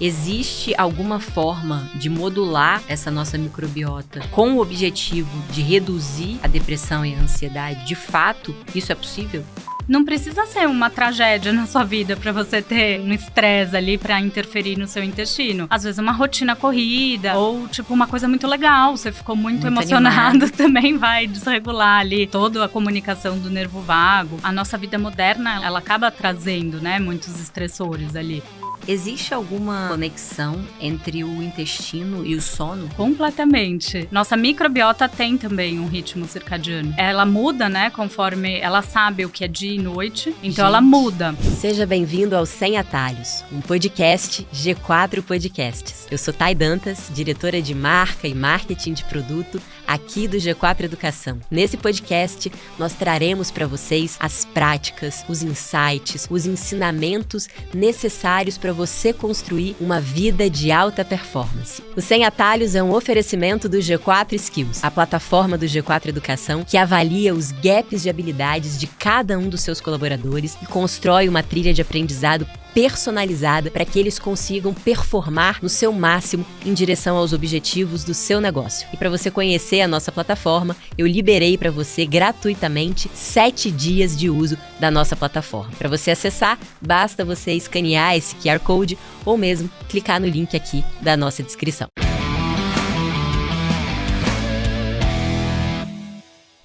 Existe alguma forma de modular essa nossa microbiota com o objetivo de reduzir a depressão e a ansiedade? De fato, isso é possível? Não precisa ser uma tragédia na sua vida para você ter um estresse ali para interferir no seu intestino. Às vezes uma rotina corrida ou tipo uma coisa muito legal, você ficou muito emocionado, animado. Também vai desregular ali toda a comunicação do nervo vago. A nossa vida moderna, ela acaba trazendo, né, muitos estressores ali. Existe alguma conexão entre o intestino e o sono? Completamente. Nossa microbiota tem também um ritmo circadiano. Ela muda, né, conforme ela sabe o que é dia e noite, então ela muda. Seja bem-vindo ao Sem Atalhos, um podcast G4 Podcasts. Eu sou Thay Dantas, diretora de marca e marketing de produto aqui do G4 Educação. Nesse podcast, nós traremos para vocês as práticas, os insights, os ensinamentos necessários para você construir uma vida de alta performance. O Sem Atalhos é um oferecimento do G4 Skills, a plataforma do G4 Educação que avalia os gaps de habilidades de cada um dos seus colaboradores e constrói uma trilha de aprendizado personalizada para que eles consigam performar no seu máximo em direção aos objetivos do seu negócio. E para você conhecer a nossa plataforma, eu liberei para você gratuitamente 7 dias de uso da nossa plataforma. Para você acessar, basta você escanear esse QR Code ou mesmo clicar no link aqui da nossa descrição.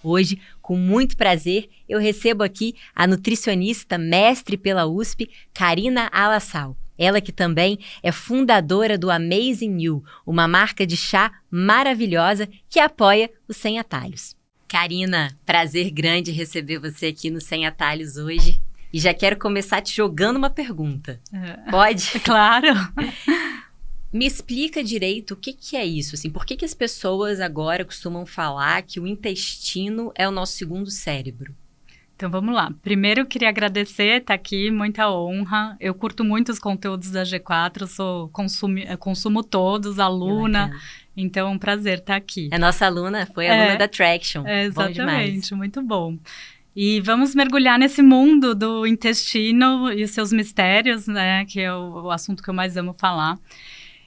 Hoje, com muito prazer, eu recebo aqui a nutricionista mestre pela USP, Karina Alassal. Ela que também é fundadora do Amazing You, uma marca de chá maravilhosa que apoia o Sem Atalhos. Karina, prazer grande receber você aqui no Sem Atalhos hoje. E já quero começar te jogando uma pergunta. Pode? Claro! Me explica direito o que é isso, assim, por que as pessoas agora costumam falar que o intestino é o nosso segundo cérebro? Então vamos lá. Primeiro eu queria agradecer, tá aqui, muita honra. Eu curto muito os conteúdos da G4, consumo todos, aluna. Então é um prazer estar aqui. É nossa aluna, foi aluna da Traction. Exatamente, muito bom. E vamos mergulhar nesse mundo do intestino e os seus mistérios, né, que é o assunto que eu mais amo falar.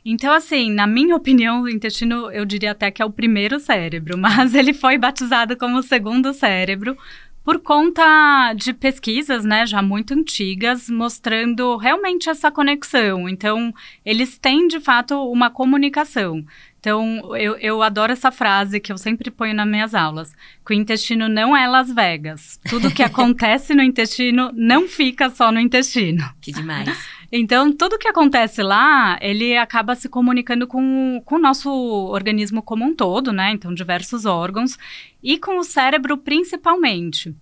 Então, assim, na minha opinião, o intestino, eu diria até que é o primeiro cérebro, mas ele foi batizado como o segundo cérebro por conta de pesquisas, né, já muito antigas, mostrando realmente essa conexão. Então, eles têm, de fato, uma comunicação. Então, eu adoro essa frase que eu sempre ponho nas minhas aulas, que o intestino não é Las Vegas. Tudo que acontece no intestino não fica só no intestino. Que demais. Então, tudo que acontece lá, ele acaba se comunicando com o nosso organismo como um todo, né? Então, diversos órgãos e com o cérebro principalmente.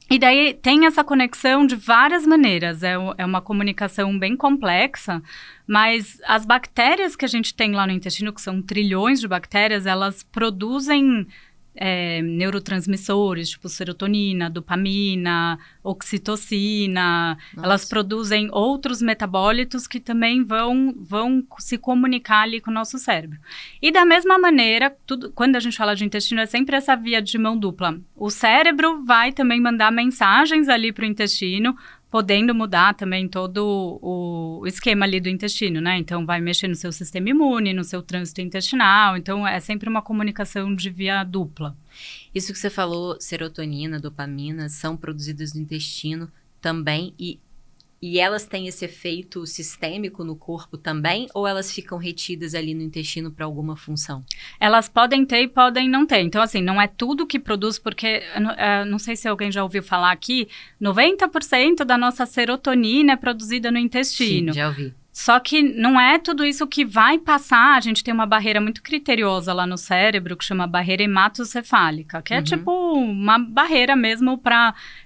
E daí tem essa conexão de várias maneiras, é uma comunicação bem complexa, mas as bactérias que a gente tem lá no intestino, que são trilhões de bactérias, elas produzem neurotransmissores, tipo serotonina, dopamina, oxitocina. Nossa. Elas produzem outros metabólitos que também vão se comunicar ali com o nosso cérebro. E da mesma maneira, quando a gente fala de intestino, é sempre essa via de mão dupla. O cérebro vai também mandar mensagens ali para o intestino, podendo mudar também todo o esquema ali do intestino, né? Então, vai mexer no seu sistema imune, no seu trânsito intestinal. Então, é sempre uma comunicação de via dupla. Isso que você falou, serotonina, dopamina, são produzidas no intestino também e elas têm esse efeito sistêmico no corpo também? Ou elas ficam retidas ali no intestino para alguma função? Elas podem ter e podem não ter. Então, assim, não é tudo que produz, porque, não sei se alguém já ouviu falar aqui, 90% da nossa serotonina é produzida no intestino. Sim, já ouvi. Só que não é tudo isso que vai passar. A gente tem uma barreira muito criteriosa lá no cérebro, que chama barreira hematocefálica, que é tipo uma barreira mesmo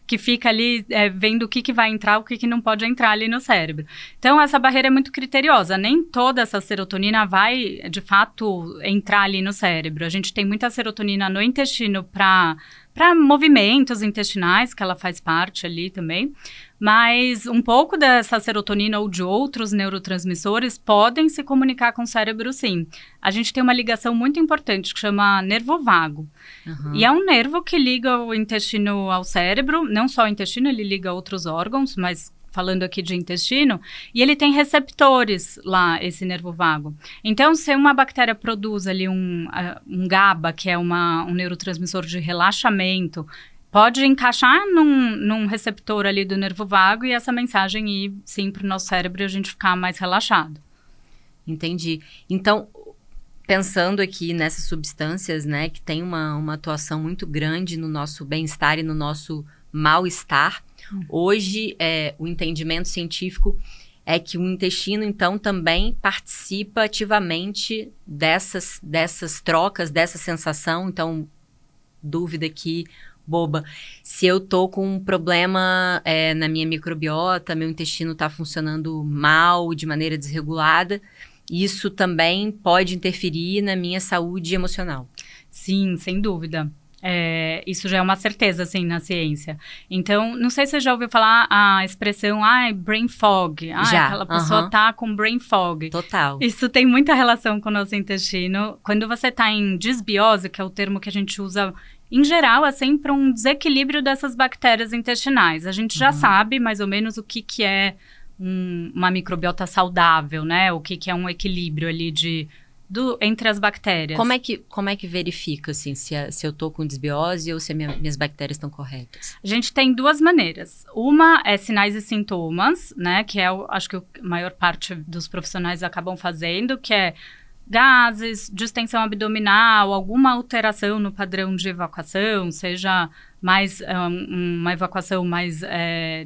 que fica ali vendo o que vai entrar, o que não pode entrar ali no cérebro. Então, essa barreira é muito criteriosa. Nem toda essa serotonina vai, de fato, entrar ali no cérebro. A gente tem muita serotonina no intestino para movimentos intestinais, que ela faz parte ali também. Mas um pouco dessa serotonina ou de outros neurotransmissores podem se comunicar com o cérebro, sim. A gente tem uma ligação muito importante que chama nervo vago. E é um nervo que liga o intestino ao cérebro, não só o intestino, ele liga outros órgãos, mas falando aqui de intestino, e ele tem receptores lá, esse nervo vago. Então, se uma bactéria produz ali um GABA, que é um neurotransmissor de relaxamento, pode encaixar num receptor ali do nervo vago e essa mensagem ir, sim, para o nosso cérebro e a gente ficar mais relaxado. Entendi. Então, pensando aqui nessas substâncias, né, que tem uma atuação muito grande no nosso bem-estar e no nosso mal-estar, hoje o entendimento científico é que o intestino, então, também participa ativamente dessas trocas, dessa sensação. Então, dúvida aqui, boba, se eu tô com um problema na minha microbiota, meu intestino tá funcionando mal, de maneira desregulada, isso também pode interferir na minha saúde emocional. Sim, sem dúvida. Isso já é uma certeza, assim, na ciência. Então, não sei se você já ouviu falar a expressão, brain fog. Já. Aquela pessoa tá com brain fog. Total. Isso tem muita relação com o nosso intestino. Quando você tá em disbiose, que é o termo que a gente usa em geral, assim, para um desequilíbrio dessas bactérias intestinais. A gente já sabe, mais ou menos, o que é uma microbiota saudável, né? O que é um equilíbrio ali entre as bactérias. Como é que verifica, assim, se eu tô com desbiose ou se minhas bactérias estão corretas? A gente tem duas maneiras. Uma é sinais e sintomas, né? Que acho que a maior parte dos profissionais acabam fazendo, que é gases, distensão abdominal, alguma alteração no padrão de evacuação, seja mais uma evacuação mais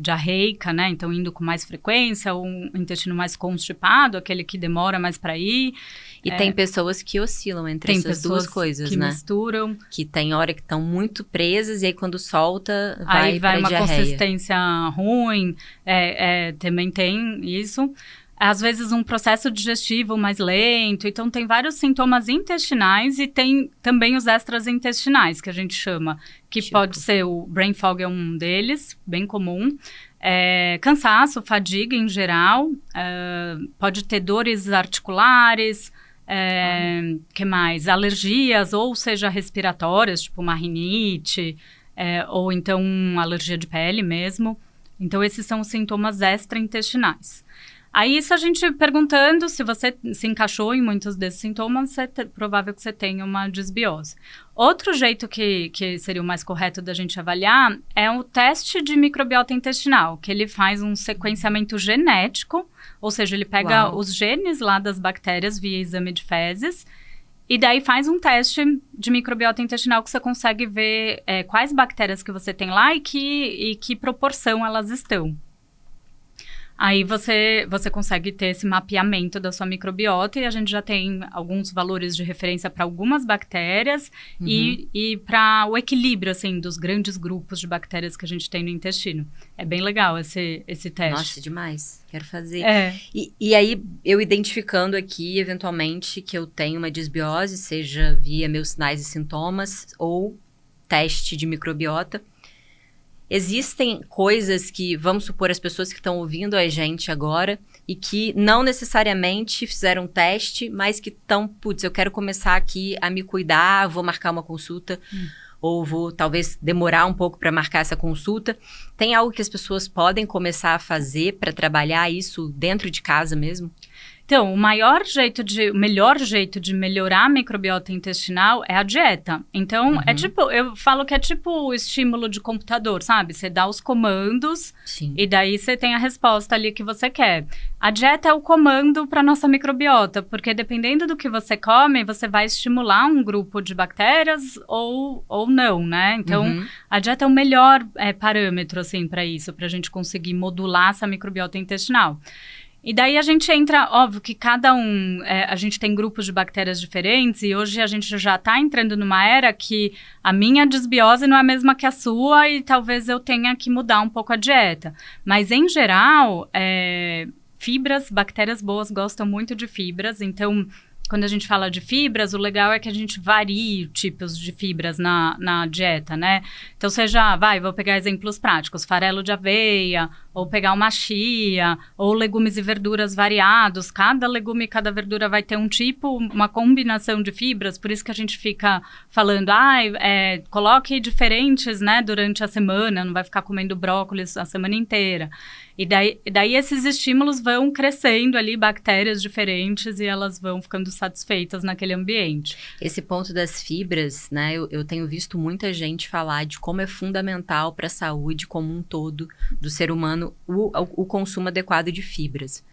diarreica, né? Então, indo com mais frequência, ou um intestino mais constipado, aquele que demora mais para ir. E tem pessoas que oscilam entre essas duas coisas, que né? misturam. Que tem hora que estão muito presas e aí quando solta, vai pra uma diarreia. Consistência ruim, também tem isso. Às vezes um processo digestivo mais lento, então tem vários sintomas intestinais e tem também os extraintestinais, que a gente chama, que pode ser o brain fog é um deles, bem comum, cansaço, fadiga em geral, pode ter dores articulares, que mais? Alergias, ou seja, respiratórias, tipo uma rinite, ou então alergia de pele mesmo. Então esses são os sintomas extraintestinais. Aí, isso a gente perguntando, se você se encaixou em muitos desses sintomas, é provável que você tenha uma disbiose. Outro jeito que seria o mais correto da gente avaliar é o teste de microbiota intestinal, que ele faz um sequenciamento genético, ou seja, ele pega os genes lá das bactérias via exame de fezes, e daí faz um teste de microbiota intestinal que você consegue ver quais bactérias que você tem lá e que proporção elas estão. Aí você consegue ter esse mapeamento da sua microbiota e a gente já tem alguns valores de referência para algumas bactérias e para o equilíbrio, assim, dos grandes grupos de bactérias que a gente tem no intestino. É bem legal esse teste. Nossa, demais. Quero fazer. E aí, eu identificando aqui, eventualmente, que eu tenho uma disbiose, seja via meus sinais e sintomas ou teste de microbiota, existem coisas que, vamos supor, as pessoas que estão ouvindo a gente agora e que não necessariamente fizeram teste, mas que estão, eu quero começar aqui a me cuidar, vou marcar uma consulta, ou vou talvez demorar um pouco para marcar essa consulta. Tem algo que as pessoas podem começar a fazer para trabalhar isso dentro de casa mesmo? Então, o melhor jeito de melhorar a microbiota intestinal é a dieta. Então, eu falo que é tipo o estímulo de computador, sabe? Você dá os comandos e daí você tem a resposta ali que você quer. A dieta é o comando para nossa microbiota, porque dependendo do que você come, você vai estimular um grupo de bactérias ou não, né? Então, a dieta é o melhor parâmetro, assim, para isso, para a gente conseguir modular essa microbiota intestinal. E daí a gente entra, óbvio que cada a gente tem grupos de bactérias diferentes e hoje a gente já está entrando numa era que a minha disbiose não é a mesma que a sua e talvez eu tenha que mudar um pouco a dieta. Mas em geral, fibras, bactérias boas gostam muito de fibras, então quando a gente fala de fibras, o legal é que a gente varie tipos de fibras na dieta, né? Então, vou pegar exemplos práticos, farelo de aveia, ou pegar uma chia, ou legumes e verduras variados. Cada legume e cada verdura vai ter um tipo, uma combinação de fibras, por isso que a gente fica falando, coloque diferentes, né, durante a semana, não vai ficar comendo brócolis a semana inteira. E daí esses estímulos vão crescendo ali, bactérias diferentes, e elas vão ficando satisfeitas naquele ambiente. Esse ponto das fibras, né, eu tenho visto muita gente falar de como é fundamental para a saúde como um todo do ser humano o consumo adequado de fibras.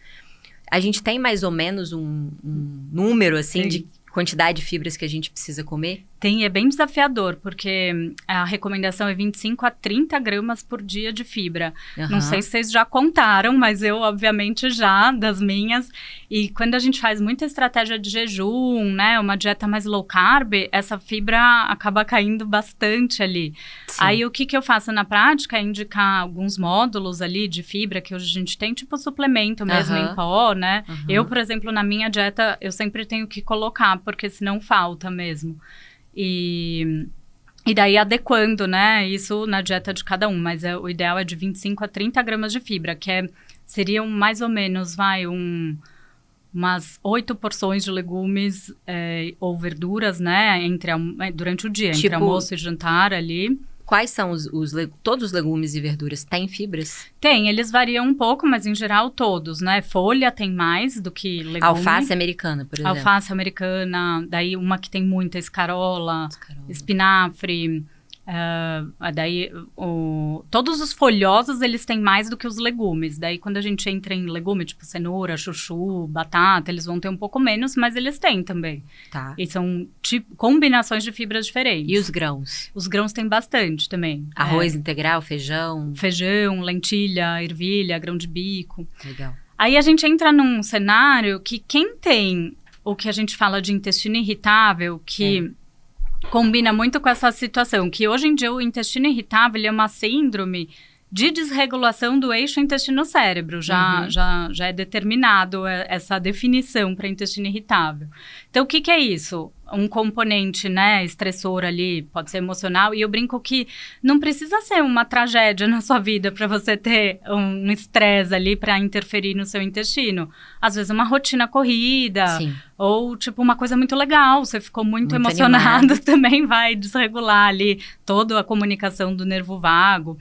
A gente tem mais ou menos um número, assim, de quantidade de fibras que a gente precisa comer? É bem desafiador, porque a recomendação é 25 a 30 gramas por dia de fibra. Uhum. Não sei se vocês já contaram, mas eu, obviamente, já, das minhas. E quando a gente faz muita estratégia de jejum, né, uma dieta mais low carb, essa fibra acaba caindo bastante ali. Sim. Aí, o que eu faço na prática é indicar alguns módulos ali de fibra, que hoje a gente tem, tipo suplemento mesmo em pó, né? Uhum. Eu, por exemplo, na minha dieta, eu sempre tenho que colocar, porque senão falta mesmo. E daí adequando, né, isso na dieta de cada um, mas o ideal é de 25 a 30 gramas de fibra, que seriam mais ou menos, umas 8 porções de legumes ou verduras, né, durante o dia, entre almoço e jantar ali. Quais são todos os legumes e verduras têm fibras? Tem, eles variam um pouco, mas em geral todos, né? Folha tem mais do que legume. Alface americana, por exemplo. Alface americana, daí uma que tem muita escarola. Espinafre. Todos os folhosos, eles têm mais do que os legumes. Daí, quando a gente entra em legume, tipo cenoura, chuchu, batata, eles vão ter um pouco menos, mas eles têm também. Tá. E são combinações de fibras diferentes. E os grãos? Os grãos têm bastante também. Arroz integral, feijão? Feijão, lentilha, ervilha, grão de bico. Legal. Aí, a gente entra num cenário que quem tem o que a gente fala de intestino irritável, que combina muito com essa situação, que hoje em dia o intestino irritável é uma síndrome de desregulação do eixo intestino-cérebro. Já é determinado essa definição para intestino irritável. Então, o que é isso? Um componente, né, estressor ali, pode ser emocional, e eu brinco que não precisa ser uma tragédia na sua vida para você ter um estresse ali para interferir no seu intestino. Às vezes uma rotina corrida, sim, ou tipo uma coisa muito legal, você ficou muito emocionado, também vai desregular ali toda a comunicação do nervo vago.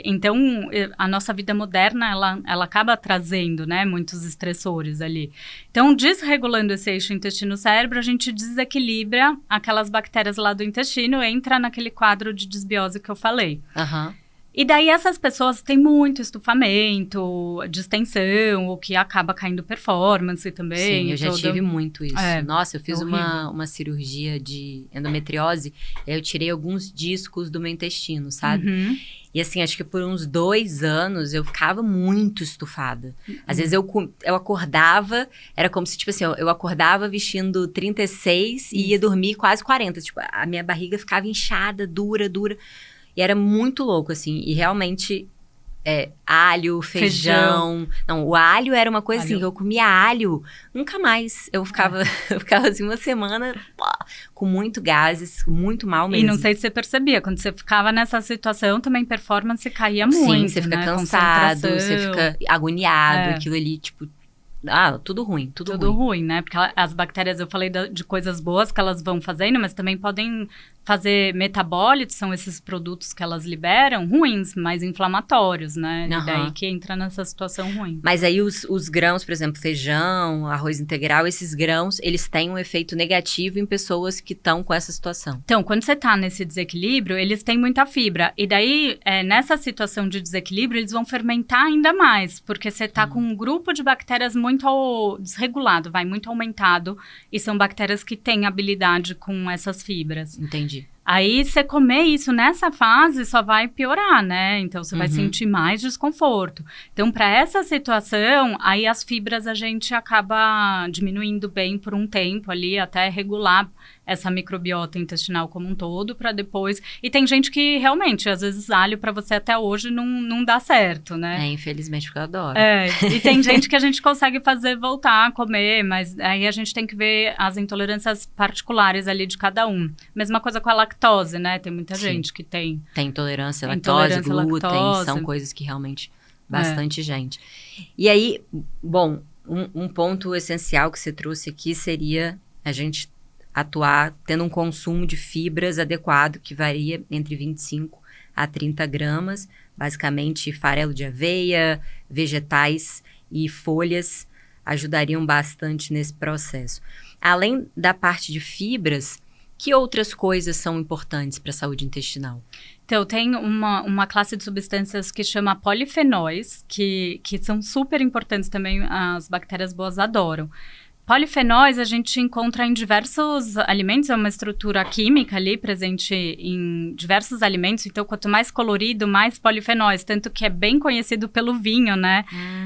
Então, a nossa vida moderna, ela acaba trazendo, né, muitos estressores ali. Então, desregulando esse eixo intestino-cérebro, a gente desequilibra aquelas bactérias lá do intestino, entra naquele quadro de desbiose que eu falei. Aham. E daí essas pessoas têm muito estufamento, distensão, o que acaba caindo performance também. Sim, eu já tive muito isso. Nossa, eu fiz uma cirurgia de endometriose, e aí eu tirei alguns discos do meu intestino, sabe? Uhum. E assim, acho que por uns 2 anos eu ficava muito estufada. Às vezes eu acordava, era como se, tipo assim, eu acordava vestindo 36 e ia dormir quase 40. Tipo, a minha barriga ficava inchada, dura. E era muito louco, assim. E realmente, alho, feijão. Não, o alho era uma coisa assim, que eu comia alho, nunca mais. Eu ficava assim uma semana com muito gases, muito mal mesmo. E não sei se você percebia, quando você ficava nessa situação, também performance caía muito. Sim, você fica cansado, você fica agoniado, aquilo ali, tipo... tudo ruim, tudo ruim, né? Porque as bactérias, eu falei de coisas boas que elas vão fazendo, mas também podem fazer metabólitos, são esses produtos que elas liberam, ruins, mais inflamatórios, né? E daí que entra nessa situação ruim. Mas aí os grãos, por exemplo, feijão, arroz integral, esses grãos, eles têm um efeito negativo em pessoas que estão com essa situação. Então, quando você tá nesse desequilíbrio, eles têm muita fibra. E daí, nessa situação de desequilíbrio, eles vão fermentar ainda mais, porque você tá com um grupo de bactérias muito desregulado, muito aumentado, e são bactérias que têm habilidade com essas fibras. Entendi. Aí, você comer isso nessa fase só vai piorar, né? Então, você vai sentir mais desconforto. Então, para essa situação, aí as fibras a gente acaba diminuindo bem por um tempo ali, até regular essa microbiota intestinal como um todo, para depois... E tem gente que realmente, às vezes, alho para você até hoje não dá certo, né? Infelizmente, porque eu adoro. E tem gente que a gente consegue fazer voltar a comer, mas aí a gente tem que ver as intolerâncias particulares ali de cada um. Mesma coisa com a lactose, né? Tem muita gente que tem... Tem intolerância à lactose, glúten, são coisas que realmente... Bastante gente. E aí, bom, um ponto essencial que você trouxe aqui seria a gente atuar tendo um consumo de fibras adequado, que varia entre 25 a 30 gramas, basicamente farelo de aveia, vegetais e folhas ajudariam bastante nesse processo. Além da parte de fibras, que outras coisas são importantes para a saúde intestinal? Então, tem uma classe de substâncias que chama polifenóis, que são super importantes também, as bactérias boas adoram. Polifenóis a gente encontra em diversos alimentos, é uma estrutura química ali presente em diversos alimentos, então quanto mais colorido, mais polifenóis, tanto que é bem conhecido pelo vinho, né?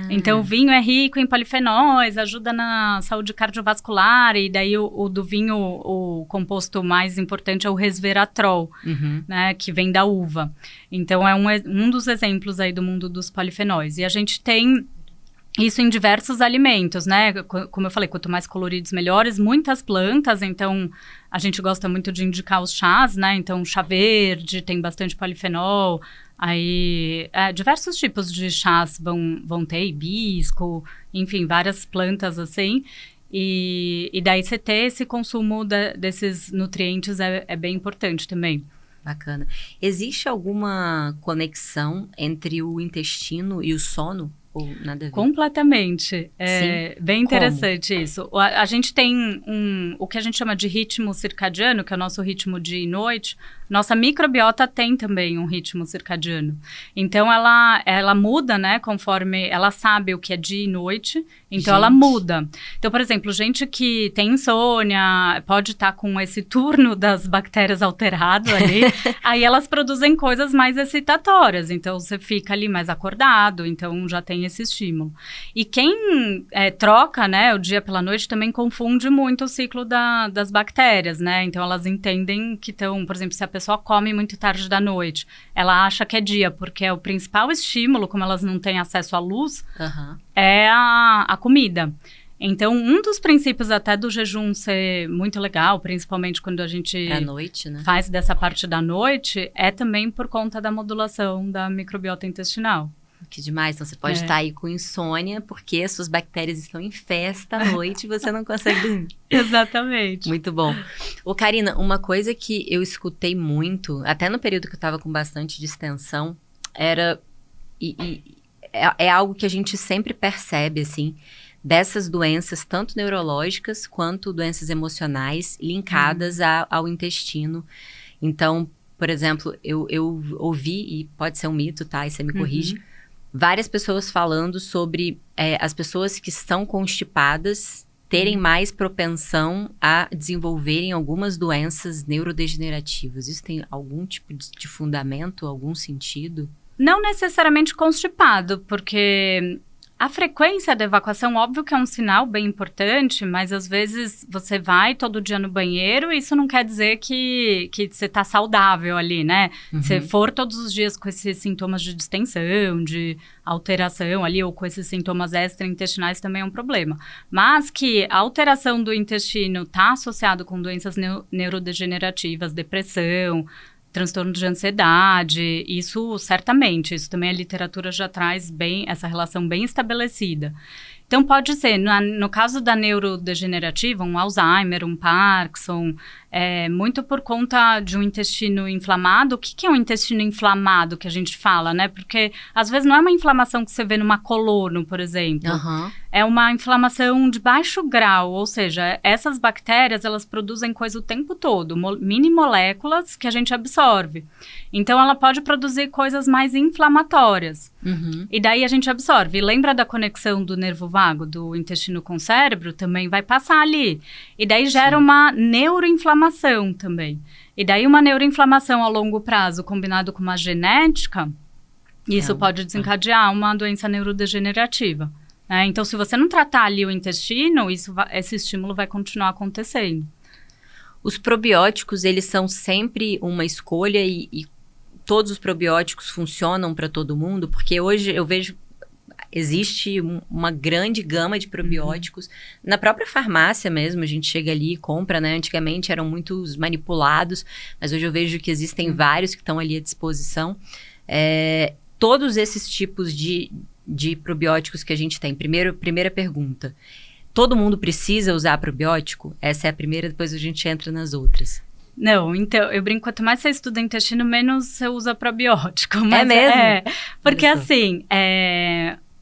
Então o vinho é rico em polifenóis, ajuda na saúde cardiovascular, e daí o do vinho, o composto mais importante é o resveratrol, né? Que vem da uva. Então é um dos exemplos aí do mundo dos polifenóis. E a gente tem... isso em diversos alimentos, né? Como eu falei, quanto mais coloridos, melhores. Muitas plantas, então a gente gosta muito de indicar os chás, né? Então, chá verde tem bastante polifenol. Aí, diversos tipos de chás vão ter, hibisco, enfim, várias plantas assim. E daí você ter esse consumo desses nutrientes é bem importante também. Bacana. Existe alguma conexão entre o intestino e o sono? Ou nada a ver? Completamente. Bem interessante Como? isso. A gente tem o que a gente chama de ritmo circadiano, que é o nosso ritmo dia e noite. Nossa microbiota tem também um ritmo circadiano. Então, ela muda, né, conforme ela sabe o que é dia e noite. Então, ela muda. Então, por exemplo, gente que tem insônia, pode estar com esse turno das bactérias alterado ali. Aí, elas produzem coisas mais excitatórias. Então, você fica ali mais acordado. Então, já tem esse estímulo. E quem troca, né, o dia pela noite também confunde muito o ciclo das bactérias, né? Então, elas entendem que estão, por exemplo, se a pessoa come muito tarde da noite, ela acha que é dia, porque é o principal estímulo, como elas não têm acesso à luz, é a comida. Então, um dos princípios até do jejum ser muito legal, principalmente quando a gente à noite, né? Faz dessa parte da noite, é também por conta da modulação da microbiota intestinal. Que demais, então você pode estar aí com insônia, porque as suas bactérias estão em festa à noite e você não consegue dormir. Exatamente. Muito bom. Ô, Karina, uma coisa que eu escutei muito, até no período que eu estava com bastante distensão, era... é algo que a gente sempre percebe, assim, dessas doenças, tanto neurológicas quanto doenças emocionais, linkadas ao intestino. Então, por exemplo, eu ouvi, e pode ser um mito, tá? E você me corrige, várias pessoas falando sobre as pessoas que estão constipadas terem mais propensão a desenvolverem algumas doenças neurodegenerativas. Isso tem algum tipo de fundamento, algum sentido? Não necessariamente constipado, porque a frequência da evacuação, óbvio que é um sinal bem importante, mas às vezes você vai todo dia no banheiro e isso não quer dizer que você está saudável ali, né? Se for todos os dias com esses sintomas de distensão, de alteração ali, ou com esses sintomas extraintestinais também é um problema. Mas que a alteração do intestino está associado com doenças neurodegenerativas, depressão, transtorno de ansiedade, isso certamente, isso também a literatura já traz bem, essa relação bem estabelecida. Então, pode ser, no caso da neurodegenerativa, um Alzheimer, um Parkinson, muito por conta de um intestino inflamado. O que é um intestino inflamado que a gente fala, né? Porque, às vezes, não é uma inflamação que você vê numa colono, por exemplo. É uma inflamação de baixo grau, ou seja, essas bactérias, elas produzem coisa o tempo todo, mini moléculas que a gente absorve. Então, ela pode produzir coisas mais inflamatórias. E daí a gente absorve. E lembra da conexão do nervo vago, do intestino com o cérebro? Também vai passar ali. E daí gera uma neuroinflamação também. E daí uma neuroinflamação a longo prazo combinado com uma genética, isso pode desencadear uma doença neurodegenerativa. Então, se você não tratar ali o intestino, esse estímulo vai continuar acontecendo. Os probióticos, eles são sempre uma escolha e todos os probióticos funcionam para todo mundo? Porque hoje eu vejo, existe uma grande gama de probióticos. Na própria farmácia mesmo, a gente chega ali e compra, né? Antigamente eram muitos manipulados, mas hoje eu vejo que existem vários que estão ali à disposição. Todos esses tipos de probióticos que a gente tem. Primeira pergunta. Todo mundo precisa usar probiótico? Essa é a primeira, depois a gente entra nas outras. Não, então, eu brinco, quanto mais você estuda intestino, menos você usa probiótico. Mas é mesmo? Porque assim,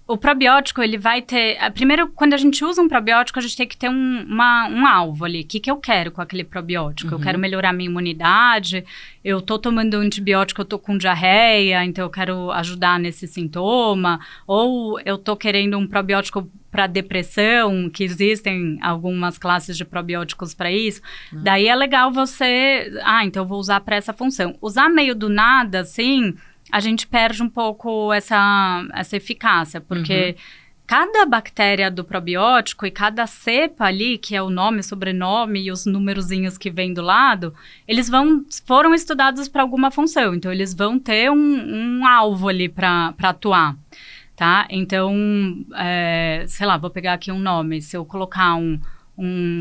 o probiótico, ele vai ter... Primeiro, quando a gente usa um probiótico, a gente tem que ter um alvo ali. O que eu quero com aquele probiótico? Eu quero melhorar minha imunidade, eu tô tomando antibiótico, eu tô com diarreia, então eu quero ajudar nesse sintoma. Ou eu tô querendo um probiótico para depressão, que existem algumas classes de probióticos para isso. Daí é legal você... então eu vou usar para essa função. Usar meio do nada, assim... a gente perde um pouco essa eficácia, porque cada bactéria do probiótico e cada cepa ali, que é o nome, sobrenome e os numerozinhos que vem do lado, eles foram estudados para alguma função, então eles vão ter um alvo ali para atuar, tá? Então, sei lá, vou pegar aqui um nome, se eu colocar um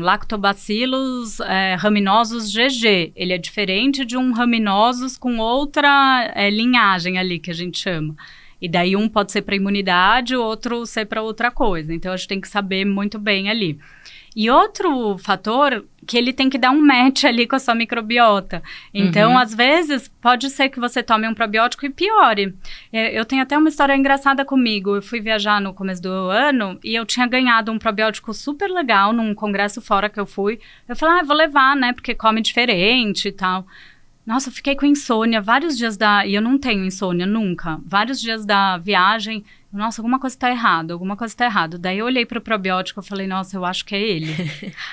Lactobacillus raminosus GG. Ele é diferente de um raminosus com outra linhagem ali, que a gente chama. E daí um pode ser para imunidade, o outro ser para outra coisa. Então, a gente tem que saber muito bem ali. E outro fator, que ele tem que dar um match ali com a sua microbiota. Então, às vezes, pode ser que você tome um probiótico e piore. Eu tenho até uma história engraçada comigo. Eu fui viajar no começo do ano e eu tinha ganhado um probiótico super legal num congresso fora que eu fui. Eu falei, vou levar, né, porque come diferente e tal. Nossa, eu fiquei com insônia vários dias e eu não tenho insônia nunca. Vários dias da viagem... Nossa, alguma coisa tá errado. Daí eu olhei pro probiótico e falei, nossa, eu acho que é ele.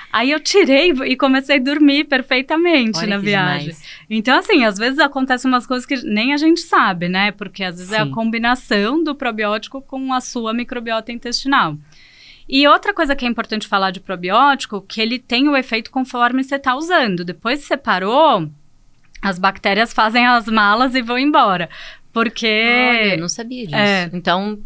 Aí eu tirei e comecei a dormir perfeitamente na viagem. Demais. Então, assim, às vezes acontecem umas coisas que nem a gente sabe, né? Porque às vezes é a combinação do probiótico com a sua microbiota intestinal. E outra coisa que é importante falar de probiótico, que ele tem o efeito conforme você tá usando. Depois que você parou, as bactérias fazem as malas e vão embora. Porque... Olha, eu não sabia disso. Então,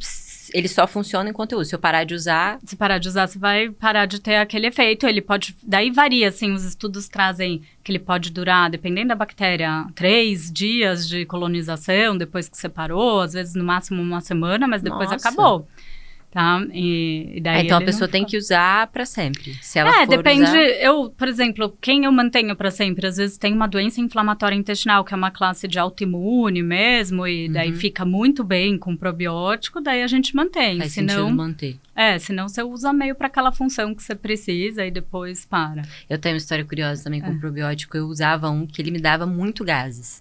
ele só funciona enquanto eu uso. Se eu parar de usar... Se parar de usar, você vai parar de ter aquele efeito. Ele pode... Daí varia, assim, os estudos trazem que ele pode durar, dependendo da bactéria, 3 dias de colonização depois que você parou. Às vezes, no máximo, 1 semana, mas depois acabou. Tá? E daí então a pessoa tem que usar para sempre. Se ela for depende. Usar... Por exemplo, quem eu mantenho para sempre, às vezes tem uma doença inflamatória intestinal, que é uma classe de autoimune mesmo, e daí fica muito bem com probiótico, daí a gente mantém. Faz sentido manter. Senão você usa meio para aquela função que você precisa e depois para. Eu tenho uma história curiosa também com probiótico. Eu usava um que ele me dava muito gases.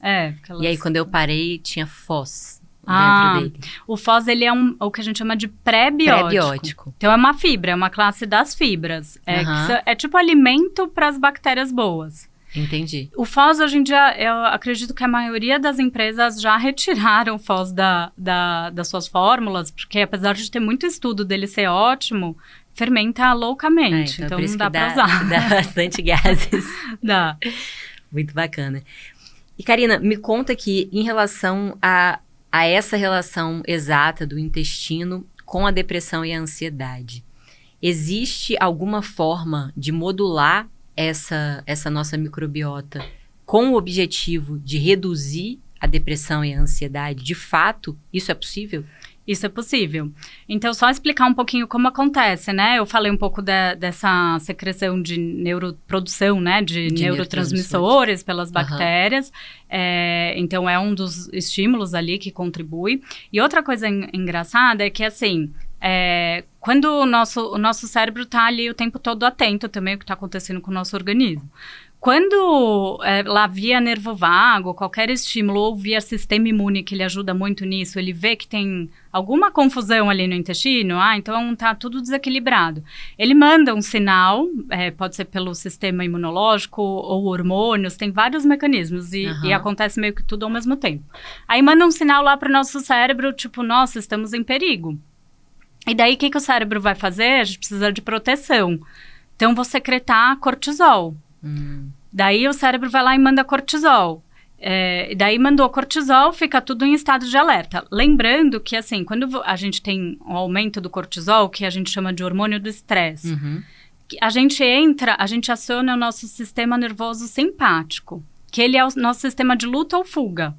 E aí quando eu parei, tinha Foz dentro dele. O FOS, ele é o que a gente chama de pré-biótico. Então, é uma fibra, é uma classe das fibras. É tipo alimento para as bactérias boas. Entendi. O FOS, hoje em dia, eu acredito que a maioria das empresas já retiraram o FOS das suas fórmulas, porque apesar de ter muito estudo dele ser ótimo, fermenta loucamente. Então não dá para usar. Dá bastante gases. Dá. Muito bacana. E, Karina, me conta aqui, em relação a essa relação exata do intestino com a depressão e a ansiedade. Existe alguma forma de modular essa nossa microbiota com o objetivo de reduzir a depressão e a ansiedade? De fato, isso é possível? Isso é possível. Então, só explicar um pouquinho como acontece, né? Eu falei um pouco dessa secreção de neuroprodução, né? De neurotransmissores pelas bactérias. Então, é um dos estímulos ali que contribui. E outra coisa engraçada é que, assim, quando o nosso cérebro está ali o tempo todo atento também ao que está acontecendo com o nosso organismo. Quando lá via nervo vago, qualquer estímulo, ou via sistema imune, que ele ajuda muito nisso, ele vê que tem alguma confusão ali no intestino, então tá tudo desequilibrado. Ele manda um sinal, pode ser pelo sistema imunológico ou hormônios, tem vários mecanismos e acontece meio que tudo ao mesmo tempo. Aí manda um sinal lá pro nosso cérebro, tipo, nossa, estamos em perigo. E daí o que o cérebro vai fazer? A gente precisa de proteção. Então vou secretar cortisol. Daí o cérebro vai lá e manda cortisol. Daí mandou cortisol, fica tudo em estado de alerta. Lembrando que, assim, quando a gente tem um aumento do cortisol, que a gente chama de hormônio do estresse, a gente aciona o nosso sistema nervoso simpático, que ele é o nosso sistema de luta ou fuga.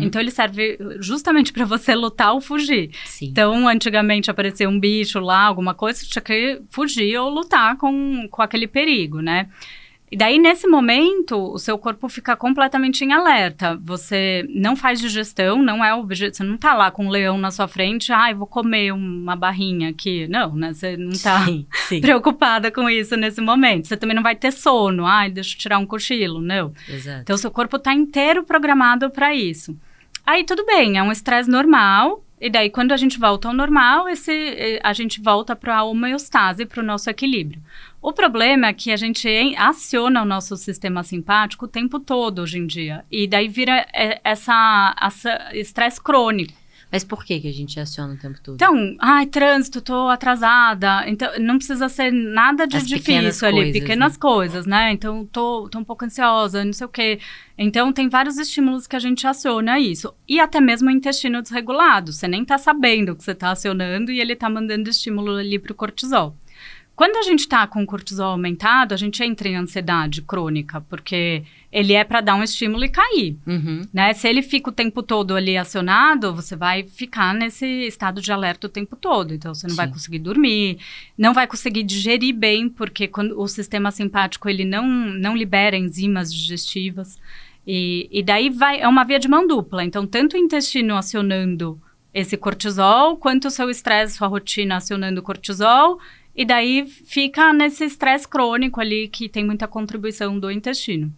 Então, ele serve justamente para você lutar ou fugir. Sim. Então, antigamente aparecia um bicho lá, alguma coisa, você tinha que fugir ou lutar com aquele perigo, né? E daí, nesse momento, o seu corpo fica completamente em alerta. Você não faz digestão, não é objeto. Você não tá lá com um leão na sua frente, vou comer uma barrinha aqui. Não, né? Você não tá preocupada com isso nesse momento. Você também não vai ter sono. Deixa eu tirar um cochilo. Não. Exato. Então, o seu corpo tá inteiro programado para isso. Aí, tudo bem, é um estresse normal. E daí, quando a gente volta ao normal, a gente volta para a homeostase, para o nosso equilíbrio. O problema é que a gente aciona o nosso sistema simpático o tempo todo hoje em dia. E daí vira essa estresse crônico. Mas por que a gente aciona o tempo todo? Então, trânsito, tô atrasada. Então, não precisa ser nada de difícil ali, pequenas coisas, né? Então, tô um pouco ansiosa, não sei o quê. Então, tem vários estímulos que a gente aciona isso. E até mesmo o intestino desregulado. Você nem tá sabendo que você tá acionando e ele tá mandando estímulo ali pro cortisol. Quando a gente está com o cortisol aumentado, a gente entra em ansiedade crônica, porque ele é para dar um estímulo e cair, né? Se ele fica o tempo todo ali acionado, você vai ficar nesse estado de alerta o tempo todo. Então, você não vai conseguir dormir, não vai conseguir digerir bem, porque quando o sistema simpático, ele não libera enzimas digestivas. E daí é uma via de mão dupla. Então, tanto o intestino acionando esse cortisol, quanto o seu estresse, sua rotina acionando cortisol. E daí fica nesse estresse crônico ali que tem muita contribuição do intestino.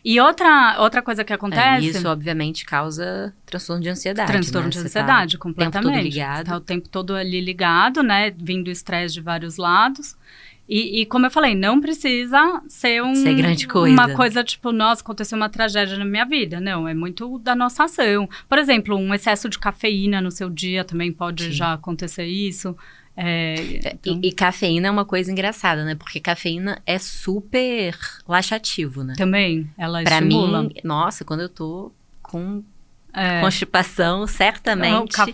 E outra coisa que acontece... Isso, obviamente, causa transtorno de ansiedade, Transtorno de ansiedade, completamente. Você tá o tempo todo ali ligado, né? Vindo estresse de vários lados. E como eu falei, não precisa ser grande coisa. Uma coisa tipo, nossa, aconteceu uma tragédia na minha vida. Não, é muito da nossa ação. Por exemplo, um excesso de cafeína no seu dia também pode já acontecer isso. Então... E cafeína é uma coisa engraçada, né? Porque cafeína é super laxativo, né? Também, ela estimula. Pra mim, nossa, quando eu tô com constipação, certamente o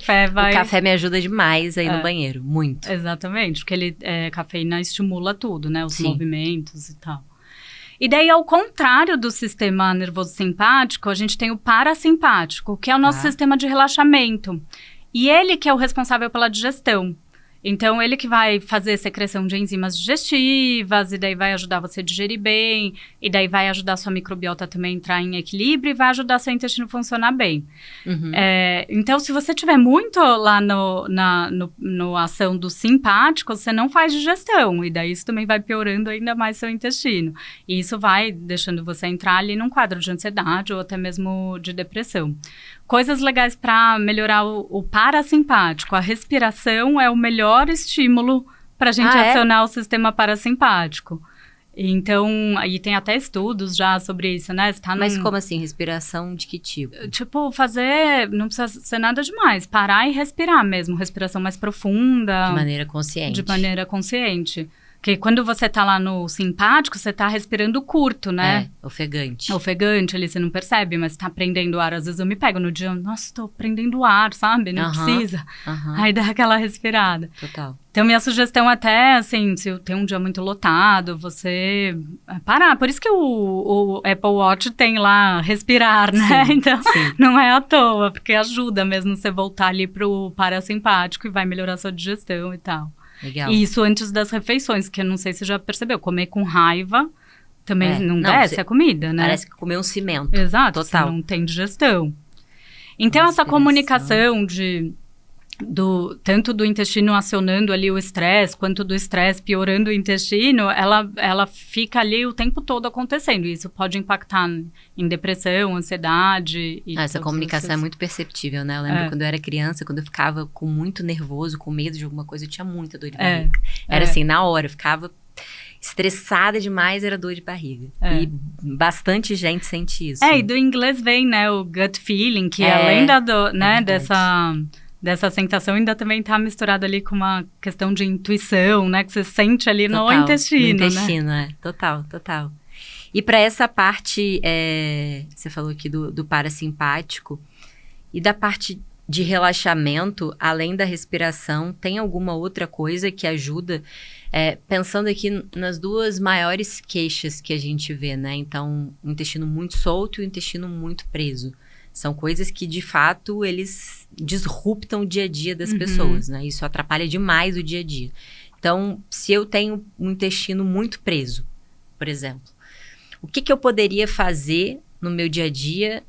café me ajuda demais aí no banheiro, muito. Exatamente, porque cafeína estimula tudo, né? Os movimentos e tal. E daí, ao contrário do sistema nervoso simpático, a gente tem o parasimpático, que é o nosso sistema de relaxamento. E ele que é o responsável pela digestão. Então, ele que vai fazer secreção de enzimas digestivas, e daí vai ajudar você a digerir bem, e daí vai ajudar a sua microbiota também a entrar em equilíbrio, e vai ajudar seu intestino a funcionar bem. Então, se você tiver muito lá no ação do simpático, você não faz digestão, e daí isso também vai piorando ainda mais seu intestino. E isso vai deixando você entrar ali num quadro de ansiedade ou até mesmo de depressão. Coisas legais para melhorar o parasimpático. A respiração é o melhor estímulo para a gente acionar o sistema parasimpático. Então, aí tem até estudos já sobre isso, né? Mas como assim? Respiração de que tipo? Tipo, não precisa ser nada demais. Parar e respirar mesmo. Respiração mais profunda. De maneira consciente. De maneira consciente. Porque quando você tá lá no simpático, você tá respirando curto, né? Ofegante. Ofegante, ali você não percebe, mas tá prendendo ar. Às vezes eu me pego no dia, nossa, tô prendendo ar, sabe? Não precisa. Aí dá aquela respirada. Total. Então, minha sugestão até, assim, se tem um dia muito lotado, você parar. Por isso que o Apple Watch tem lá respirar, né? Então, não é à toa, porque ajuda mesmo você voltar ali pro parasimpático e vai melhorar a sua digestão e tal. Legal. E isso antes das refeições, que eu não sei se você já percebeu. Comer com raiva também não desce a comida, né? Parece que comer um cimento. Exato, total. Não tem digestão. Então, essa comunicação de tanto do intestino acionando ali o estresse, quanto do estresse piorando o intestino, ela fica ali o tempo todo acontecendo. Isso pode impactar em depressão, ansiedade. Essa comunicação é muito perceptível, né? Eu lembro quando eu era criança, quando eu ficava com muito nervoso, com medo de alguma coisa, eu tinha muita dor de barriga. Era assim, na hora, eu ficava estressada demais, era dor de barriga. E bastante gente sente isso. E do inglês vem, né, o gut feeling, que além dessa sensação, ainda também tá misturado ali com uma questão de intuição, né? Que você sente ali no intestino, no intestino, né? Total. E para essa parte, você falou aqui do parasimpático, e da parte de relaxamento, além da respiração, tem alguma outra coisa que ajuda? Pensando aqui nas duas maiores queixas que a gente vê, né? Então, o intestino muito solto e o intestino muito preso. São coisas que, de fato, eles disruptam o dia a dia das pessoas, né? Isso atrapalha demais o dia a dia. Então, se eu tenho um intestino muito preso, por exemplo, o que eu poderia fazer no meu dia a dia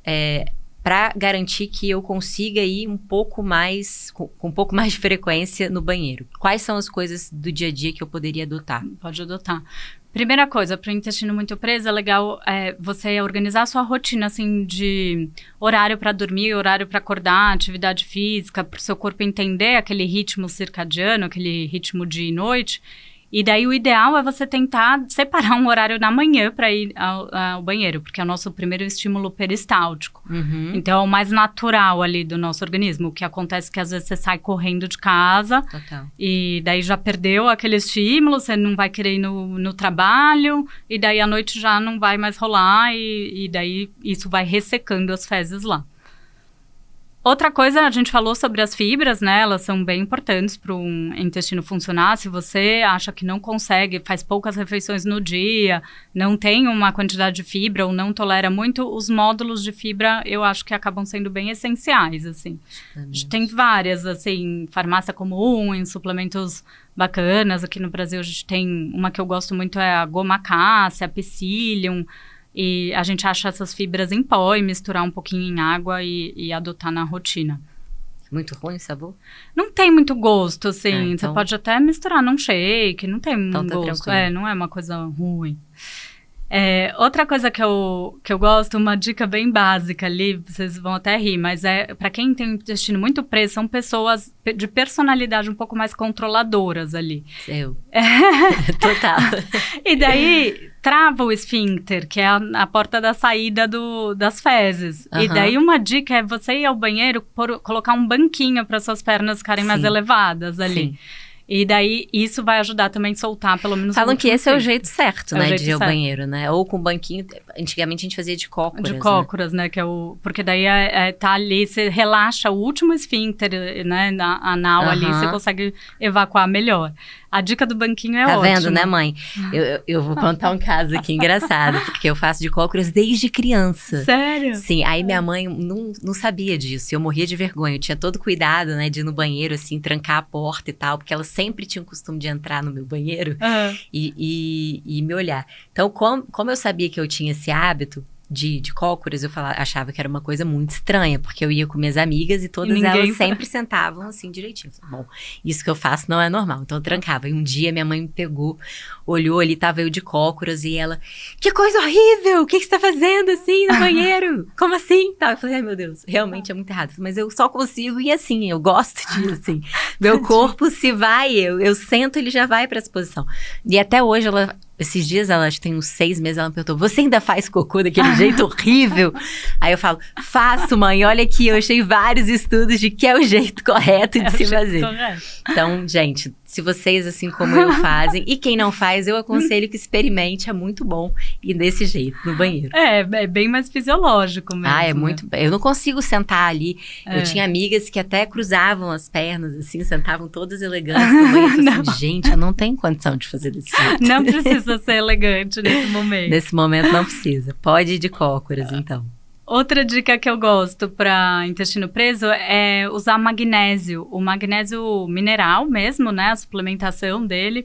para garantir que eu consiga ir um pouco mais, com um pouco mais de frequência no banheiro? Quais são as coisas do dia a dia que eu poderia adotar? Pode adotar. Primeira coisa, para o intestino muito preso, é legal você organizar a sua rotina, assim, de horário para dormir, horário para acordar, atividade física, para o seu corpo entender aquele ritmo circadiano, aquele ritmo dia e noite. E daí o ideal é você tentar separar um horário na manhã para ir ao banheiro, porque é o nosso primeiro estímulo peristáltico. Então é o mais natural ali do nosso organismo. O que acontece é que às vezes você sai correndo de casa e daí já perdeu aquele estímulo, você não vai querer ir no trabalho, e daí à noite já não vai mais rolar, e daí isso vai ressecando as fezes lá. Outra coisa, a gente falou sobre as fibras, né? Elas são bem importantes para um intestino funcionar. Se você acha que não consegue, faz poucas refeições no dia, não tem uma quantidade de fibra ou não tolera muito, os módulos de fibra eu acho que acabam sendo bem essenciais, assim. A gente tem várias, assim, farmácia comum, em suplementos bacanas. Aqui no Brasil a gente tem uma que eu gosto muito, é a goma cássia, a psyllium. E a gente acha essas fibras em pó e misturar um pouquinho em água e adotar na rotina. Muito ruim o sabor? Não tem muito gosto, assim. Então... Você pode até misturar num shake, não tem muito gosto. Tranquilo. Não é uma coisa ruim. Outra coisa que eu gosto, uma dica bem básica ali, vocês vão até rir, mas para quem tem intestino muito preso, são pessoas de personalidade um pouco mais controladoras ali. Eu. Total. E daí trava o esfíncter, que é a porta da saída das fezes. E daí uma dica é você ir ao banheiro, colocar um banquinho para suas pernas ficarem mais elevadas ali. Sim. E daí, isso vai ajudar também a soltar, pelo menos... Falam que esse é o jeito certo, né, de ir ao banheiro, né? Ou com banquinho, antigamente a gente fazia de cócoras, de cócoras, né? Que é porque daí tá ali, você relaxa o último esfíncter, né, anal ali, você consegue evacuar melhor. A dica do banquinho é ótima. Tá vendo, né, mãe? Eu vou contar um caso aqui engraçado, porque eu faço de cócoras desde criança. Sério? Sim, aí minha mãe não sabia disso, eu morria de vergonha. Eu tinha todo cuidado, né, de ir no banheiro, assim, trancar a porta e tal, porque ela sempre tinha o costume de entrar no meu banheiro e me olhar. Então, como eu sabia que eu tinha esse hábito de cócoras, eu achava que era uma coisa muito estranha, porque eu ia com minhas amigas e todas elas sempre sentavam assim direitinho. Bom, isso que eu faço não é normal, então eu trancava. E um dia minha mãe me pegou, olhou ali, tava eu de cócoras e ela, que coisa horrível, o que você tá fazendo assim no banheiro? Como assim? Eu falei, ai meu Deus, realmente é muito errado, mas eu só consigo ir assim, eu gosto disso, assim. Meu corpo se vai, eu sento, ele já vai pra essa posição. E até hoje esses dias, ela acho que tem uns 6 meses, ela me perguntou, você ainda faz cocô daquele jeito horrível? Aí eu falo, faço, mãe, olha aqui, eu achei vários estudos de que é o jeito correto de se fazer. Então, gente, se vocês, assim como eu, fazem, e quem não faz, eu aconselho que experimente, é muito bom ir desse jeito, no banheiro. É bem mais fisiológico mesmo. É muito, eu não consigo sentar ali, eu tinha amigas que até cruzavam as pernas, assim, sentavam todas elegantes no banheiro, eu falei assim, gente, eu não tenho condição de fazer desse jeito. Não precisa ser elegante nesse momento. Nesse momento não precisa. Pode ir de cócoras, então. Outra dica que eu gosto para intestino preso é usar magnésio. O magnésio mineral mesmo, né? A suplementação dele.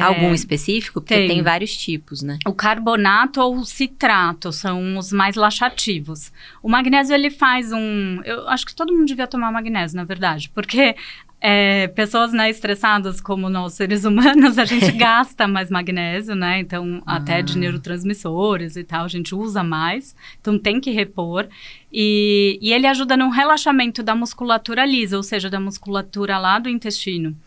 Algum específico? Porque tem vários tipos, né? O carbonato ou o citrato são os mais laxativos. O magnésio, ele faz eu acho que todo mundo devia tomar magnésio, na verdade, porque pessoas, né, estressadas como nós, seres humanos, a gente gasta mais magnésio, né? Então, até de neurotransmissores e tal, a gente usa mais. Então, tem que repor. E ele ajuda no relaxamento da musculatura lisa, ou seja, da musculatura lá do intestino.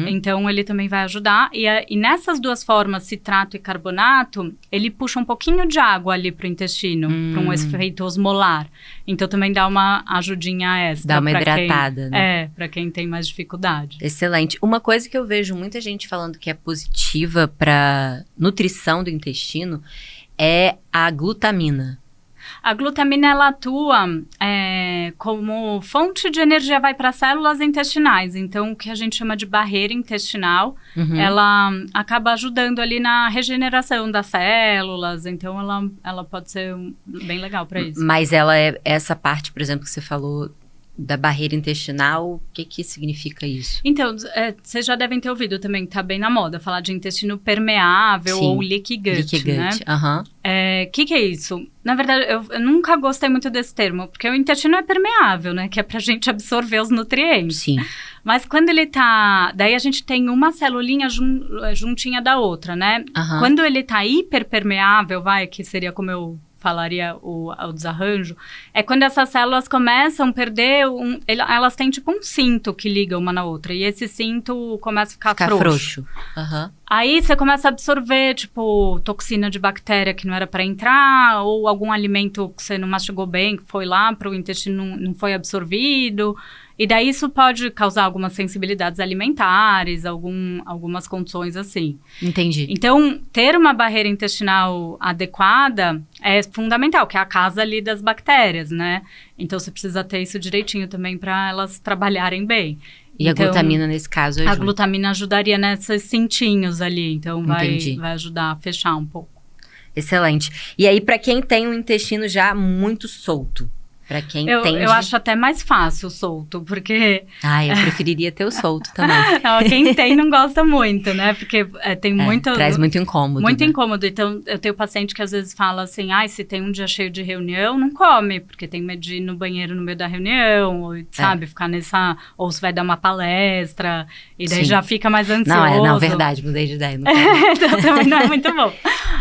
Então, ele também vai ajudar. E nessas duas formas, citrato e carbonato, ele puxa um pouquinho de água ali pro intestino, para um efeito osmolar. Então, também dá uma ajudinha extra. Dá uma hidratada, né? Para quem tem mais dificuldade. Excelente. Uma coisa que eu vejo muita gente falando que é positiva para nutrição do intestino é a glutamina. A glutamina, ela atua como fonte de energia, vai para as células intestinais. Então, o que a gente chama de barreira intestinal, ela acaba ajudando ali na regeneração das células. Então, ela pode ser bem legal para isso. Mas essa parte, por exemplo, que você falou da barreira intestinal, o que significa isso? Então, vocês já devem ter ouvido também, tá bem na moda, falar de intestino permeável. Sim, ou leaky gut, né? Que é isso? Na verdade, eu nunca gostei muito desse termo, porque o intestino é permeável, né? Que é pra gente absorver os nutrientes. Sim. Mas quando ele tá... Daí a gente tem uma celulinha juntinha da outra, né? Quando ele tá hiperpermeável, que seria como eu falaria o desarranjo, é quando essas células começam a perder, elas têm tipo um cinto que liga uma na outra, e esse cinto começa a ficar frouxo. Aí você começa a absorver, tipo, toxina de bactéria que não era para entrar, ou algum alimento que você não mastigou bem, que foi lá para o intestino, não foi absorvido. E daí isso pode causar algumas sensibilidades alimentares, algumas condições assim. Entendi. Então, ter uma barreira intestinal adequada é fundamental, que é a casa ali das bactérias, né? Então, você precisa ter isso direitinho também para elas trabalharem bem. E então, a glutamina, nesse caso, ajuda? A glutamina ajudaria nesses cintinhos ali, então vai ajudar a fechar um pouco. Excelente. E aí, para quem tem um intestino já muito solto? Pra quem eu acho até mais fácil o solto, porque... eu preferiria ter o solto também. Quem tem não gosta muito, né? Porque tem muito... Traz muito incômodo. Muito incômodo. Então, eu tenho paciente que às vezes fala assim, se tem um dia cheio de reunião, não come, porque tem medo de ir no banheiro no meio da reunião, ou, sabe, ficar nessa... Ou se vai dar uma palestra, e daí já fica mais ansioso. Não, verdade, mudei de ideia. Então, também não é muito bom.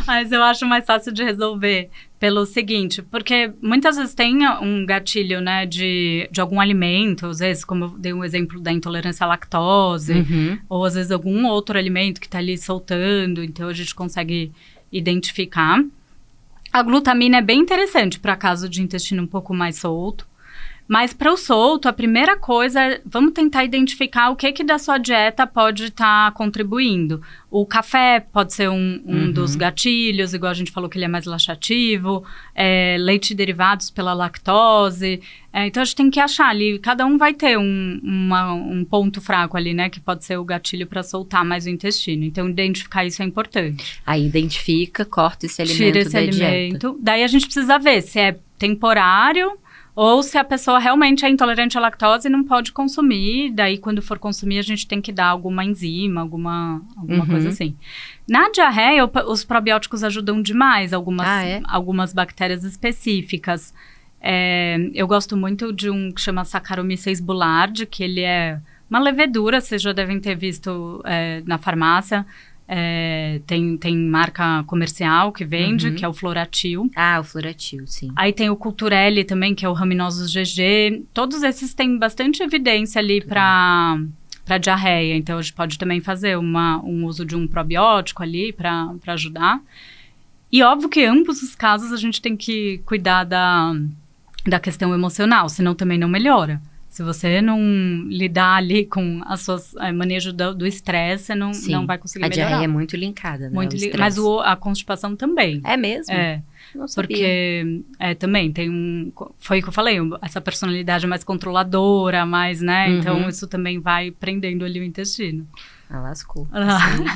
Mas eu acho mais fácil de resolver pelo seguinte, porque muitas vezes tem um gatilho, né, de algum alimento, às vezes, como eu dei um exemplo da intolerância à lactose, ou às vezes algum outro alimento que está ali soltando, então a gente consegue identificar. A glutamina é bem interessante para caso de intestino um pouco mais solto. Mas para o solto, a primeira coisa é, vamos tentar identificar o que da sua dieta pode estar contribuindo. O café pode ser um dos gatilhos, igual a gente falou que ele é mais laxativo, leite derivados pela lactose. Então a gente tem que achar ali, cada um vai ter um ponto fraco ali, né, que pode ser o gatilho para soltar mais o intestino. Então identificar isso é importante. Aí identifica, corta esse alimento Tira esse alimento. Daí a gente precisa ver se é temporário, ou se a pessoa realmente é intolerante à lactose e não pode consumir, daí quando for consumir a gente tem que dar alguma enzima, alguma coisa assim. Na diarreia, os probióticos ajudam demais, algumas bactérias específicas. Eu gosto muito de um que chama Saccharomyces boulardii, que ele é uma levedura, vocês já devem ter visto na farmácia. Tem marca comercial que vende, que é o Floratil. O Floratil, sim. Aí tem o Culturelle também, que é o Raminosus GG. Todos esses têm bastante evidência ali para diarreia. Então, a gente pode também fazer um uso de um probiótico ali para ajudar. E óbvio que em ambos os casos a gente tem que cuidar da questão emocional, senão também não melhora. Se você não lidar ali com as suas manejo do estresse, você não vai conseguir melhorar. A diarreia é muito linkada, né? Mas a constipação também. É mesmo? Não sabia. Porque também tem foi o que eu falei, essa personalidade mais controladora, mais, né? Então, isso também vai prendendo ali o intestino. Lascou.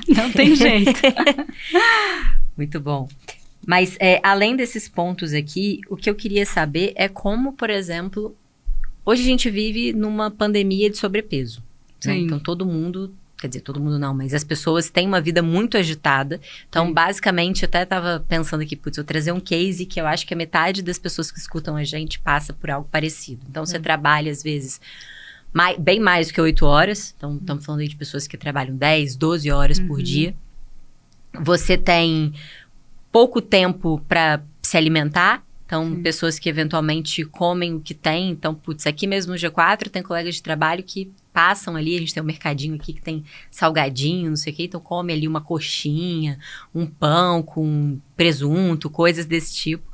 Não tem jeito. Muito bom. Mas, além desses pontos aqui, o que eu queria saber é como, por exemplo... Hoje a gente vive numa pandemia de sobrepeso, né? Então todo mundo quer dizer, todo mundo não, mas as pessoas têm uma vida muito agitada. Então, basicamente, eu até estava pensando aqui, putz, eu trazer um case que eu acho que a metade das pessoas que escutam a gente passa por algo parecido. Então, você trabalha, às vezes, bem mais do que 8 horas. Então, estamos falando aí de pessoas que trabalham 10, 12 horas por dia. Você tem pouco tempo para se alimentar. Então, pessoas que eventualmente comem o que tem. Então, putz, aqui mesmo no G4 tem colegas de trabalho que passam ali. A gente tem um mercadinho aqui que tem salgadinho, não sei o quê. Então, come ali uma coxinha, um pão com presunto, coisas desse tipo.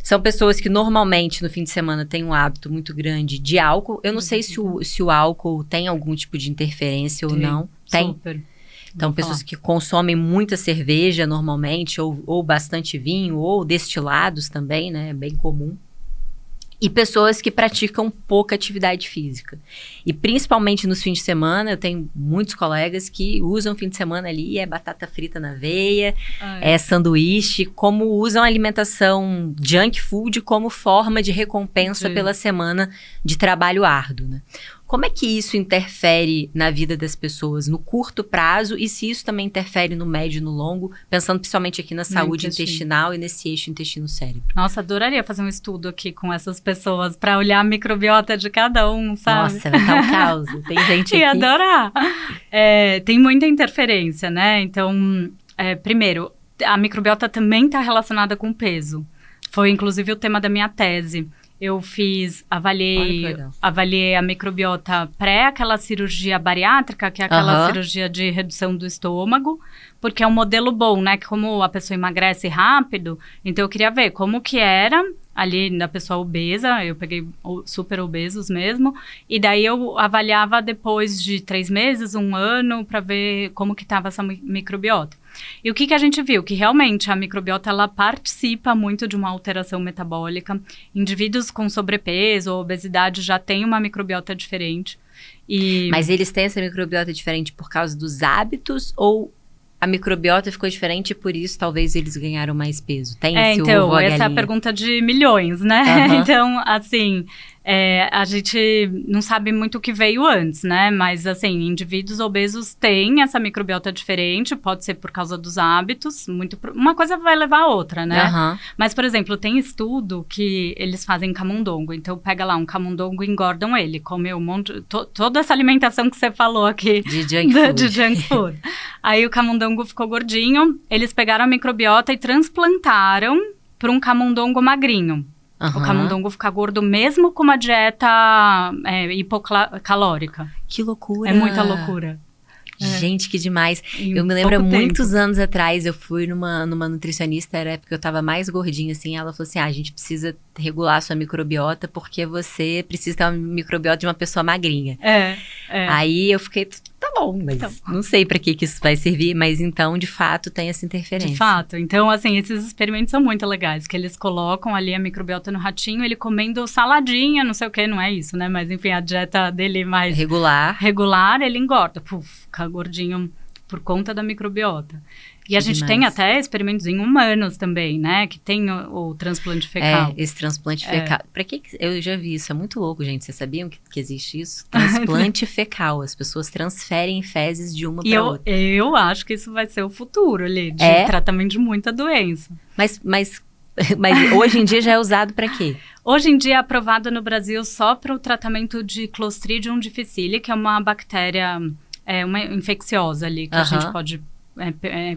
São pessoas que normalmente no fim de semana têm um hábito muito grande de álcool. Eu não sei se o álcool tem algum tipo de interferência ou não. Tem? Super. Então, pessoas que consomem muita cerveja normalmente, ou bastante vinho, ou destilados também, né? É bem comum. E pessoas que praticam pouca atividade física. E principalmente nos fins de semana, eu tenho muitos colegas que usam o fim de semana ali, é batata frita na veia, é sanduíche, como usam a alimentação junk food como forma de recompensa pela semana de trabalho árduo, né? Como é que isso interfere na vida das pessoas no curto prazo e se isso também interfere no médio e no longo, pensando principalmente aqui na saúde intestinal e nesse eixo intestino-cérebro? Nossa, adoraria fazer um estudo aqui com essas pessoas para olhar a microbiota de cada um, sabe? Nossa, vai estar um caos. Tem gente aqui... Ia adorar. Tem muita interferência, né? Então, primeiro, a microbiota também está relacionada com o peso. Foi, inclusive, o tema da minha tese. Eu avaliei a microbiota pré aquela cirurgia bariátrica, que é aquela cirurgia de redução do estômago, porque é um modelo bom, né? Que como a pessoa emagrece rápido, então eu queria ver como que era ali da pessoa obesa, eu peguei super obesos mesmo, e daí eu avaliava depois de 3 meses, 1 ano, para ver como que estava essa microbiota. E o que a gente viu? Que realmente a microbiota, ela participa muito de uma alteração metabólica. Indivíduos com sobrepeso ou obesidade já têm uma microbiota diferente. Mas eles têm essa microbiota diferente por causa dos hábitos ou a microbiota ficou diferente e por isso talvez eles ganharam mais peso? Tem esse então, ovo, essa é a pergunta de milhões, né? Então, assim... a gente não sabe muito o que veio antes, né? Mas, assim, indivíduos obesos têm essa microbiota diferente, pode ser por causa dos hábitos, uma coisa vai levar a outra, né? Mas, por exemplo, tem estudo que eles fazem camundongo, então pega lá um camundongo e engordam ele, come um monte, toda essa alimentação que você falou aqui. De junk food. De junk food. Aí o camundongo ficou gordinho, eles pegaram a microbiota e transplantaram para um camundongo magrinho. O camundongo fica gordo mesmo com uma dieta hipocalórica. Que loucura! É muita loucura. Gente, que demais. Eu me lembro, há muitos anos atrás, eu fui numa nutricionista, era a época que eu tava mais gordinha, assim, ela falou assim, a gente precisa regular a sua microbiota, porque você precisa ter uma microbiota de uma pessoa magrinha. Aí eu fiquei, tá bom, mas não sei pra que isso vai servir, mas então, de fato, tem essa interferência. De fato. Então, assim, esses experimentos são muito legais, que eles colocam ali a microbiota no ratinho, ele comendo saladinha, não sei o que, não é isso, né? Mas, enfim, a dieta dele mais... Regular, ele engorda. Fica gordinho por conta da microbiota. E a gente tem até experimentos em humanos também, né? Que tem o transplante fecal. Esse transplante fecal. Pra que eu já vi isso? É muito louco, gente. Vocês sabiam que existe isso? Transplante fecal. As pessoas transferem fezes de uma para outra. Eu acho que isso vai ser o futuro ali, de tratamento de muita doença. Mas hoje em dia já é usado para quê? Hoje em dia é aprovado no Brasil só para o tratamento de Clostridium difficile, que é uma bactéria, uma infecciosa ali, que a gente pode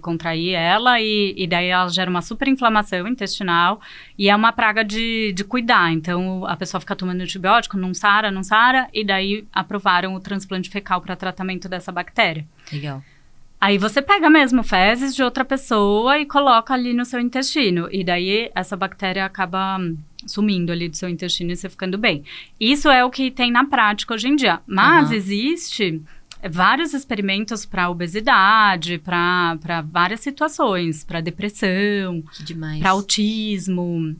contrair ela e daí ela gera uma super inflamação intestinal e é uma praga de cuidar. Então, a pessoa fica tomando antibiótico, não sara, e daí aprovaram o transplante fecal para tratamento dessa bactéria. Legal. Aí você pega mesmo fezes de outra pessoa e coloca ali no seu intestino. E daí essa bactéria acaba sumindo ali do seu intestino e você ficando bem. Isso é o que tem na prática hoje em dia. Mas existe vários experimentos para obesidade, para várias situações, para depressão, para autismo,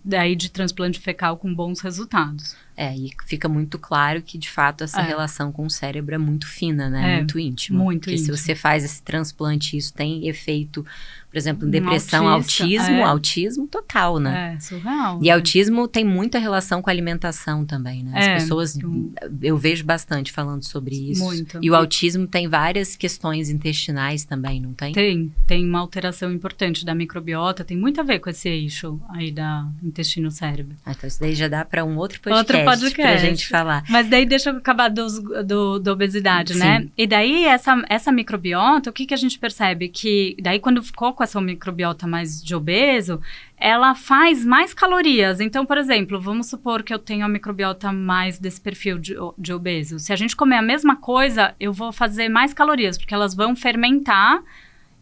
daí de transplante fecal com bons resultados. E fica muito claro que, de fato, essa relação com o cérebro é muito fina, né? Muito íntima. Muito porque íntima. Se você faz esse transplante, isso tem efeito, por exemplo, em depressão, autismo total, né? Surreal. E autismo tem muita relação com a alimentação também, né? As pessoas, eu vejo bastante falando sobre isso. Muito. E o autismo tem várias questões intestinais também, não tem? Tem uma alteração importante da microbiota, tem muito a ver com esse eixo aí da intestino-cérebro. Então isso daí já dá para um outro podcast pra gente falar. Mas daí deixa eu acabar da obesidade, né? E daí essa microbiota, o que a gente percebe? Que daí quando ficou com essa microbiota mais de obeso, ela faz mais calorias. Então, por exemplo, vamos supor que eu tenho a microbiota mais desse perfil de obeso. Se a gente comer a mesma coisa, eu vou fazer mais calorias, porque elas vão fermentar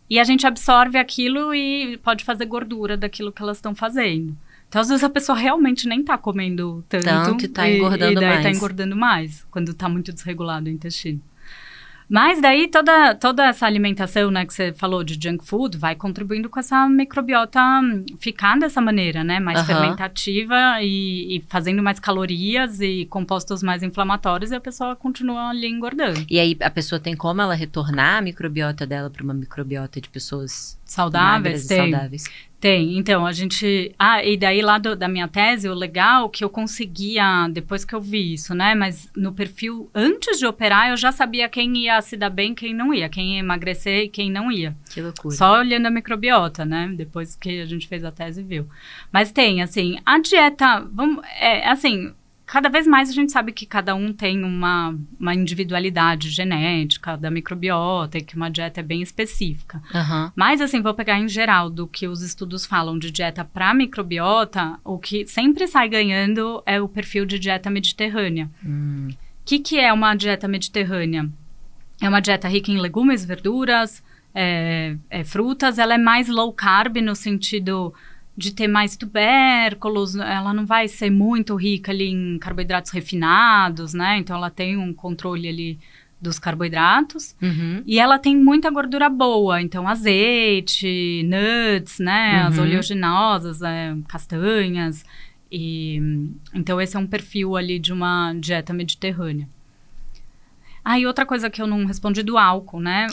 e a gente absorve aquilo e pode fazer gordura daquilo que elas estão fazendo. Então, às vezes, a pessoa realmente nem tá comendo tanto e tá engordando mais. E daí tá engordando mais, quando tá muito desregulado o intestino. Mas daí toda essa alimentação, né, que você falou de junk food, vai contribuindo com essa microbiota ficar dessa maneira, né, mais fermentativa e fazendo mais calorias e compostos mais inflamatórios, e a pessoa continua ali engordando. E aí a pessoa tem como ela retornar a microbiota dela para uma microbiota de pessoas saudáveis? Saudáveis? Tem, então, a gente... e daí lá da minha tese, o legal que eu conseguia, depois que eu vi isso, né? Mas no perfil, antes de operar, eu já sabia quem ia se dar bem, quem não ia. Quem ia emagrecer e quem não ia. Que loucura. Só olhando a microbiota, né? Depois que a gente fez a tese, viu. Mas tem, assim, a dieta... assim... Cada vez mais a gente sabe que cada um tem uma individualidade genética da microbiota e que uma dieta é bem específica. Mas, assim, vou pegar em geral do que os estudos falam de dieta para microbiota, o que sempre sai ganhando é o perfil de dieta mediterrânea. O que é uma dieta mediterrânea? É uma dieta rica em legumes, verduras, frutas. Ela é mais low carb no sentido de ter mais tubérculos, ela não vai ser muito rica ali em carboidratos refinados, né? Então, ela tem um controle ali dos carboidratos. E ela tem muita gordura boa. Então, azeite, nuts, né? As oleaginosas, castanhas. Então, esse é um perfil ali de uma dieta mediterrânea. E outra coisa que eu não respondi do álcool, né?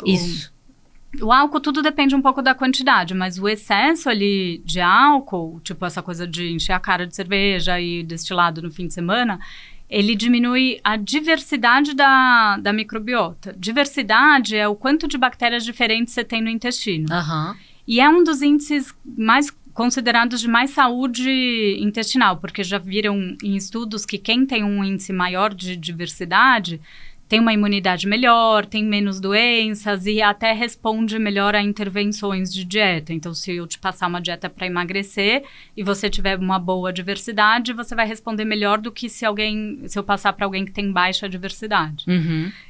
O álcool, tudo depende um pouco da quantidade, mas o excesso ali de álcool, tipo essa coisa de encher a cara de cerveja e destilado no fim de semana, ele diminui a diversidade da microbiota. Diversidade é o quanto de bactérias diferentes você tem no intestino. E é um dos índices mais considerados de mais saúde intestinal, porque já viram em estudos que quem tem um índice maior de diversidade tem uma imunidade melhor, tem menos doenças e até responde melhor a intervenções de dieta. Então, se eu te passar uma dieta para emagrecer e você tiver uma boa diversidade, você vai responder melhor do que se eu passar para alguém que tem baixa diversidade.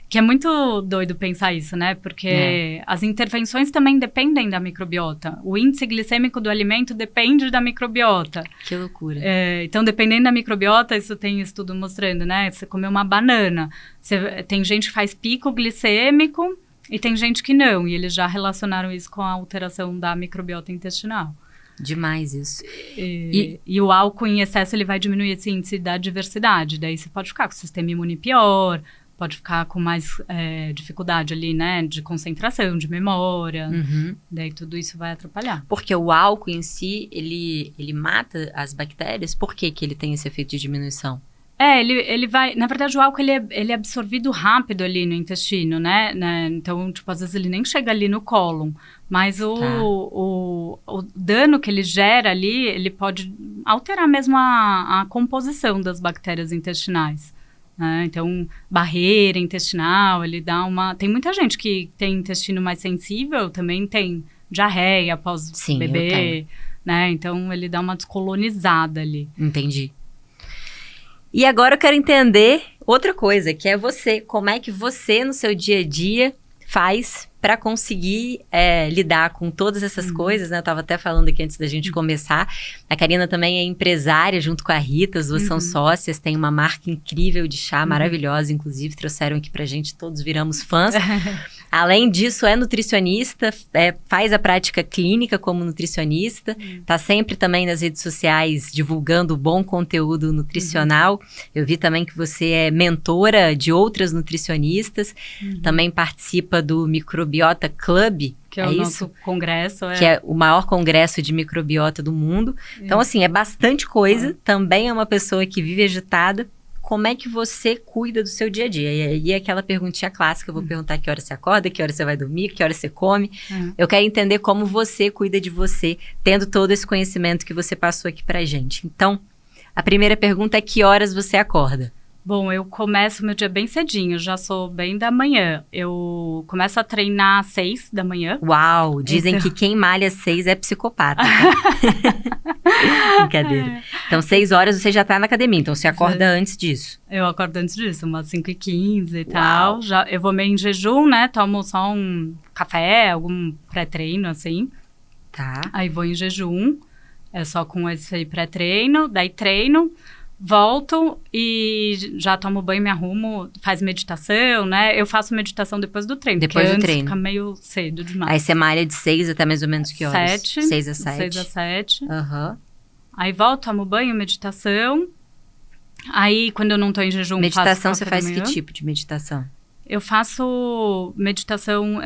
Que é muito doido pensar isso, né? Porque as intervenções também dependem da microbiota. O índice glicêmico do alimento depende da microbiota. Que loucura. Então, dependendo da microbiota, isso tem estudo mostrando, né? Você comer uma banana, tem gente que faz pico glicêmico e tem gente que não. E eles já relacionaram isso com a alteração da microbiota intestinal. Demais isso. E o álcool em excesso, ele vai diminuir esse índice da diversidade. Daí você pode ficar com o sistema imune pior, pode ficar com mais dificuldade ali, né, de concentração, de memória. Daí tudo isso vai atrapalhar. Porque o álcool em si, ele mata as bactérias? Por que ele tem esse efeito de diminuição? Ele vai... Na verdade, o álcool, ele é absorvido rápido ali no intestino, né? Então, tipo, às vezes ele nem chega ali no cólon. Mas o dano que ele gera ali, ele pode alterar mesmo a composição das bactérias intestinais. Então, barreira intestinal, ele dá uma... Tem muita gente que tem intestino mais sensível, também tem diarreia após beber, né? Então, ele dá uma descolonizada ali. Entendi. E agora eu quero entender outra coisa, que é você. Como é que você, no seu dia a dia, faz para conseguir lidar com todas essas coisas, né? Eu estava até falando aqui antes da gente começar. A Karina também é empresária junto com a Rita, as duas são sócias, tem uma marca incrível de chá, maravilhosa, inclusive trouxeram aqui pra gente, todos viramos fãs. Além disso, é nutricionista, faz a prática clínica como nutricionista, tá sempre também nas redes sociais divulgando bom conteúdo nutricional. Eu vi também que você é mentora de outras nutricionistas, também participa do Microbiota Club, que é o nosso congresso. Que é o maior congresso de microbiota do mundo. Então, assim, é bastante coisa. Também é uma pessoa que vive agitada. Como é que você cuida do seu dia a dia? E aí, aquela perguntinha clássica, eu vou perguntar que hora você acorda, que hora você vai dormir, que hora você come. Eu quero entender como você cuida de você, tendo todo esse conhecimento que você passou aqui pra gente. Então, a primeira pergunta é: que horas você acorda? Bom, eu começo meu dia bem cedinho, já sou bem da manhã. Eu começo a treinar às 6 da manhã. Uau! Dizem que quem malha às 6 é psicopata. Tá? Brincadeira. Então, 6 horas você já tá na academia, então você acorda antes disso. Eu acordo antes disso, umas 5h15 e tal. Já, eu vou meio em jejum, né? Tomo só um café, algum pré-treino, assim. Tá. Aí vou em jejum, é só com esse aí pré-treino, daí treino. Volto e já tomo banho, me arrumo, faz meditação, né? Eu faço meditação depois do treino. Depois do treino. Fica meio cedo demais. Aí você malha de 6 até mais ou menos que horas? 7. 6 a 7. 6 a 7. Aham. Aí volto, tomo banho, meditação. Aí, quando eu não tô em jejum, meditação, faço você faz que tipo de meditação? Eu faço meditação,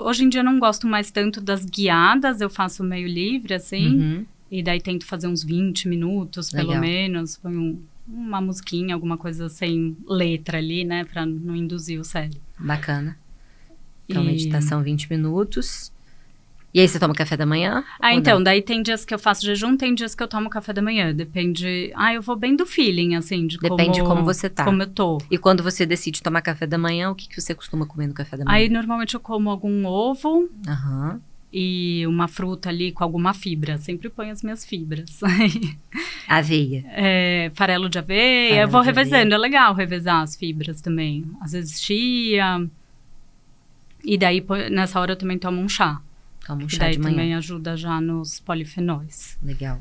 hoje em dia eu não gosto mais tanto das guiadas, eu faço meio livre, assim. E daí tento fazer uns 20 minutos, pelo menos. Põe uma musiquinha, alguma coisa sem letra ali, né? Pra não induzir o cérebro. Bacana. Então, meditação 20 minutos. E aí você toma café da manhã? Então, daí tem dias que eu faço jejum, tem dias que eu tomo café da manhã. Depende... eu vou bem do feeling, assim, Depende de como você tá. Como eu tô. E quando você decide tomar café da manhã, o que você costuma comer no café da manhã? Aí, normalmente, eu como algum ovo. Aham. E uma fruta ali com alguma fibra. Sempre ponho as minhas fibras. Aveia. Farelo de aveia. Eu vou revezando. É legal revezar as fibras também. Às vezes chia. E daí, nessa hora, eu também tomo um chá. Toma um chá de manhã. Daí também ajuda já nos polifenóis. Legal.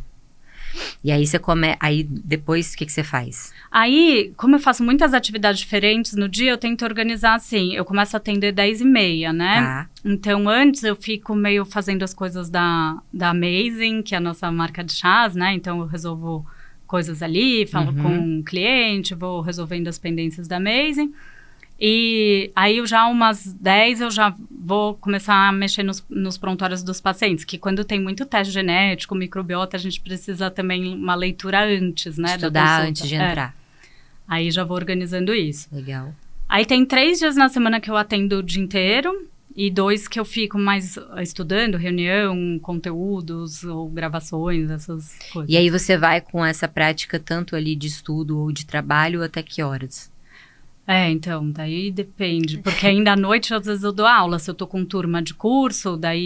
E aí você aí depois o que você faz? Aí, como eu faço muitas atividades diferentes no dia, eu tento organizar assim. Eu começo a atender 10h30, né? Tá. Então, antes eu fico meio fazendo as coisas da Amazing, que é a nossa marca de chás, né? Então, eu resolvo coisas ali, falo com um cliente, vou resolvendo as pendências da Amazing. E aí, já umas 10, eu já vou começar a mexer nos prontuários dos pacientes, que quando tem muito teste genético, microbiota, a gente precisa também uma leitura antes, né? Estudar antes de entrar. Aí já vou organizando isso. Legal. Aí tem 3 dias na semana que eu atendo o dia inteiro e 2 que eu fico mais estudando, reunião, conteúdos ou gravações, essas coisas. E aí você vai com essa prática tanto ali de estudo ou de trabalho até que horas? Então, daí depende, porque ainda à noite às vezes eu dou aula, se eu tô com turma de curso, daí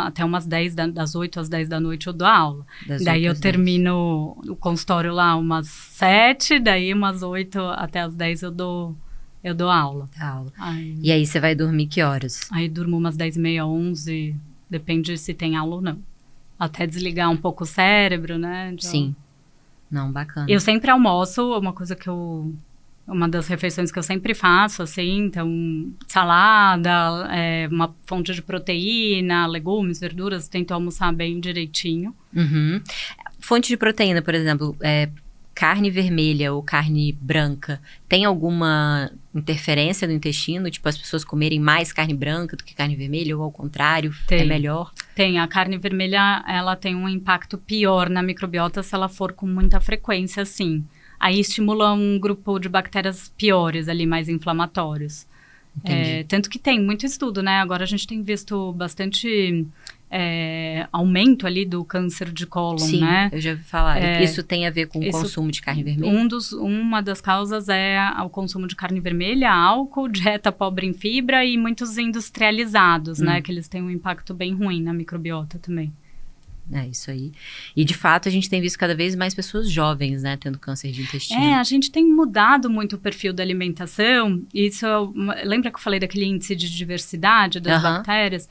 até umas 10, das 8 às 10 da noite eu dou aula. Daí eu termino o consultório lá umas 7, daí umas 8 até as 10 eu dou aula. E aí você vai dormir que horas? Aí durmo umas 10h30, 11, depende se tem aula ou não. Até desligar um pouco o cérebro, né? Sim. Não, bacana. Eu sempre almoço, uma coisa que uma das refeições que eu sempre faço, assim, então, salada, uma fonte de proteína, legumes, verduras, tento almoçar bem direitinho. Fonte de proteína, por exemplo, carne vermelha ou carne branca, tem alguma interferência no intestino? Tipo, as pessoas comerem mais carne branca do que carne vermelha ou ao contrário, é melhor? Tem, a carne vermelha, ela tem um impacto pior na microbiota se ela for com muita frequência, sim. Aí estimula um grupo de bactérias piores ali, mais inflamatórios. Tanto que tem muito estudo, né? Agora a gente tem visto bastante aumento ali do câncer de cólon, né? Sim, eu já ouvi falar. Isso tem a ver com o consumo de carne vermelha? Uma das causas é o consumo de carne vermelha, álcool, dieta pobre em fibra e muitos industrializados, né? Que eles têm um impacto bem ruim na microbiota também. É isso aí. E de fato a gente tem visto cada vez mais pessoas jovens, né, tendo câncer de intestino. A gente tem mudado muito o perfil da alimentação. Lembra que eu falei daquele índice de diversidade das bactérias?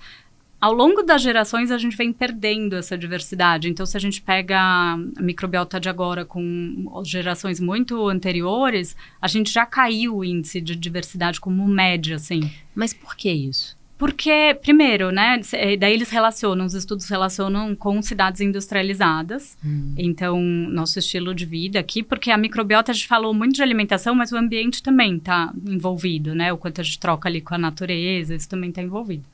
ao longo das gerações, a gente vem perdendo essa diversidade. Então, se a gente pega a microbiota de agora com gerações muito anteriores, a gente já caiu o índice de diversidade como média, assim. Mas por que isso? Porque, primeiro, né, daí eles relacionam, os estudos relacionam com cidades industrializadas. Então, nosso estilo de vida aqui, porque a microbiota, a gente falou muito de alimentação, mas o ambiente também está envolvido, né? O quanto a gente troca ali com a natureza, isso também está envolvido.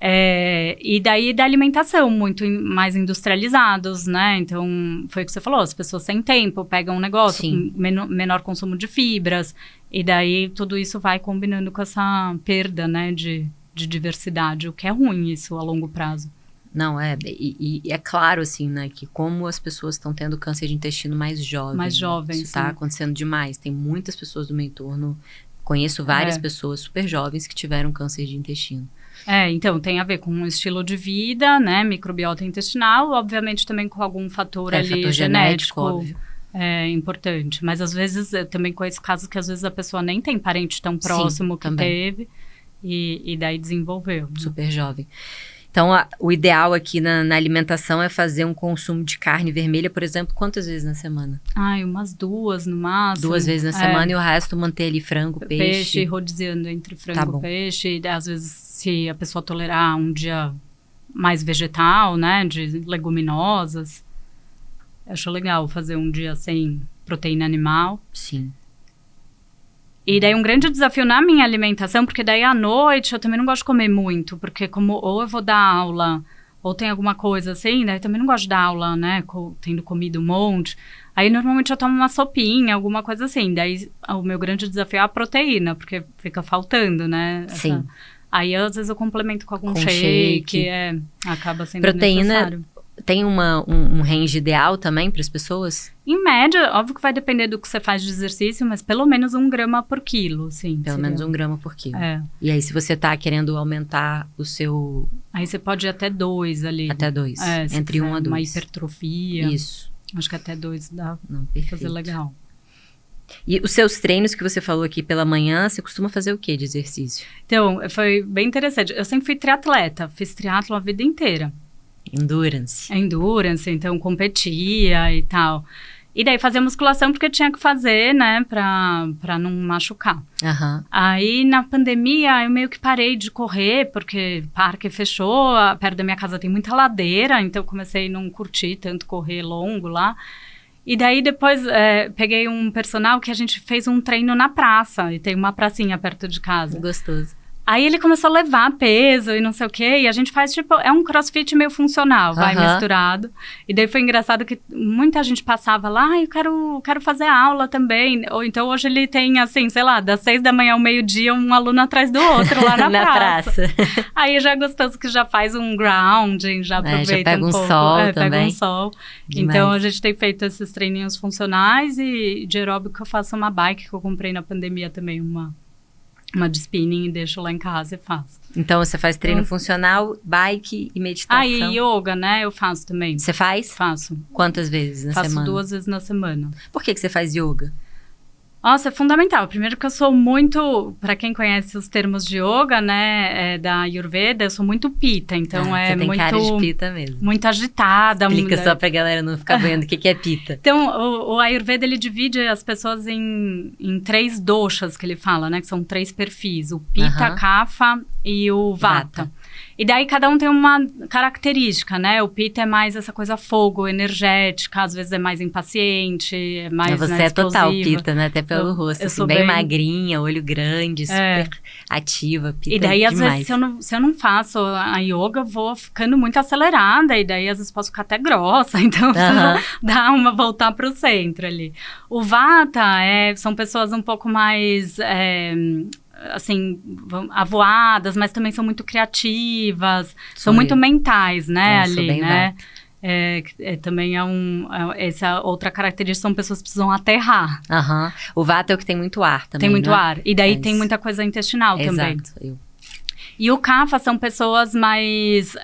E daí da alimentação, muito mais industrializados, né? Então, foi o que você falou, as pessoas sem tempo pegam um negócio com menor consumo de fibras, e daí tudo isso vai combinando com essa perda, né, de diversidade, o que é ruim isso a longo prazo. Não, e é claro, assim, né, que como as pessoas estão tendo câncer de intestino mais jovem. Mais jovens, isso está acontecendo demais. Tem muitas pessoas do meu entorno, conheço várias pessoas super jovens que tiveram câncer de intestino. Então, tem a ver com o estilo de vida, né, microbiota intestinal, obviamente também com algum fator ali fator genético, óbvio. É importante, mas às vezes, eu também conheço casos que às vezes a pessoa nem tem parente tão próximo que teve, e daí desenvolveu. Super jovem. Então, o ideal aqui na alimentação é fazer um consumo de carne vermelha, por exemplo, quantas vezes na semana? Umas 2 no máximo. 2 vezes na semana e o resto manter ali frango, peixe. Peixe, rodiziando entre frango e peixe. E às vezes, se a pessoa tolerar um dia mais vegetal, né, de leguminosas, eu acho legal fazer um dia sem proteína animal. Sim. E daí um grande desafio na minha alimentação, porque daí à noite eu também não gosto de comer muito, porque como ou eu vou dar aula, ou tem alguma coisa assim, daí eu também não gosto de dar aula, né, tendo comido um monte. Aí normalmente eu tomo uma sopinha, alguma coisa assim. Daí o meu grande desafio é a proteína, porque fica faltando, né? Sim. Aí às vezes eu complemento com algum shake, acaba sendo proteína necessário. Tem um range ideal também para as pessoas? Em média, óbvio que vai depender do que você faz de exercício, mas pelo menos 1 grama por quilo, sim. Pelo menos 1 grama por quilo. É. E aí, se você tá querendo aumentar o seu... Aí você pode ir até 2 ali. Até 2. Entre 1 a 2. Uma hipertrofia. Isso. Acho que até 2 dá pra fazer legal. E os seus treinos que você falou aqui pela manhã, você costuma fazer o que de exercício? Então, foi bem interessante. Eu sempre fui triatleta, fiz triatlo a vida inteira. Endurance, então competia e tal. E daí fazia musculação porque tinha que fazer, né, pra não machucar. Aí na pandemia eu meio que parei de correr, porque o parque fechou, perto da minha casa tem muita ladeira, então eu comecei a não curtir tanto correr longo lá. E daí depois peguei um personal que a gente fez um treino na praça, e tem uma pracinha perto de casa. Gostoso. Aí ele começou a levar peso e não sei o quê, e a gente faz tipo, é um crossfit meio funcional, vai misturado. E daí foi engraçado que muita gente passava lá, eu quero fazer aula também. Ou então hoje ele tem assim, sei lá, das 6 da manhã ao meio-dia, um aluno atrás do outro lá na praça. Aí já é gostoso que já faz um grounding, já aproveita já pega um pouco. Sol também. Pega um sol. Demais. Então a gente tem feito esses treininhos funcionais, e de aeróbico eu faço uma bike que eu comprei na pandemia também, uma de spinning, e deixo lá em casa e faço. Então, você faz treino funcional, bike e meditação. E yoga, né? Eu faço também. Você faz? Faço. Quantas vezes na semana? Faço 2 vezes na semana. Por que você faz yoga? Nossa, é fundamental. Primeiro que eu sou muito, para quem conhece os termos de yoga, né, da Ayurveda, eu sou muito pita, então você tem muito... cara de pita mesmo. Muito agitada. Explica só pra galera não ficar vendo o que é pita. Então, o Ayurveda, ele divide as pessoas em 3 doshas, que ele fala, né, que são 3 perfis, o Pitta, Kapha e o Vata. E daí cada um tem uma característica, né? O Pitta é mais essa coisa fogo, energética, às vezes é mais impaciente, é mais você é total Pitta, né? Até pelo rosto, assim, bem magrinha, olho grande, super ativa, Pitta. E daí, às vezes, se eu não faço a yoga, eu vou ficando muito acelerada, e daí, às vezes, posso ficar até grossa, então preciso voltar pro centro ali. O Vata são pessoas um pouco mais... assim, avoadas, mas também são muito criativas, são muito mentais, né, ali, né? Também essa outra característica, são pessoas que precisam aterrar. O Vata é o que tem muito ar também, tem muito ar, e daí tem muita coisa intestinal também. Exato. E o Kapha são pessoas mais...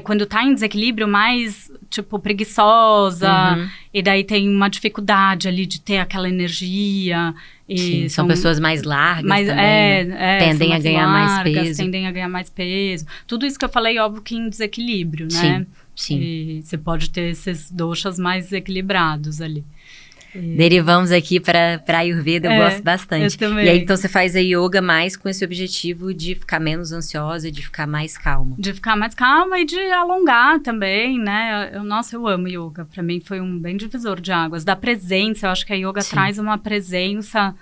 quando tá em desequilíbrio, mais tipo, preguiçosa, e daí tem uma dificuldade ali de ter aquela energia. E sim, são pessoas mais largas também, né? Tendem a ganhar mais peso. Tendem a ganhar mais peso. Tudo isso que eu falei, óbvio que em desequilíbrio, né? Sim. E você pode ter esses doshas mais equilibrados ali. Derivamos aqui para Ayurveda, eu gosto bastante. Eu também. E aí, então, você faz a yoga mais com esse objetivo de ficar menos ansiosa, de ficar mais calma. De ficar mais calma e de alongar também, né? Nossa, eu amo yoga. Para mim foi um bem divisor de águas. Da presença, eu acho que a yoga traz uma presença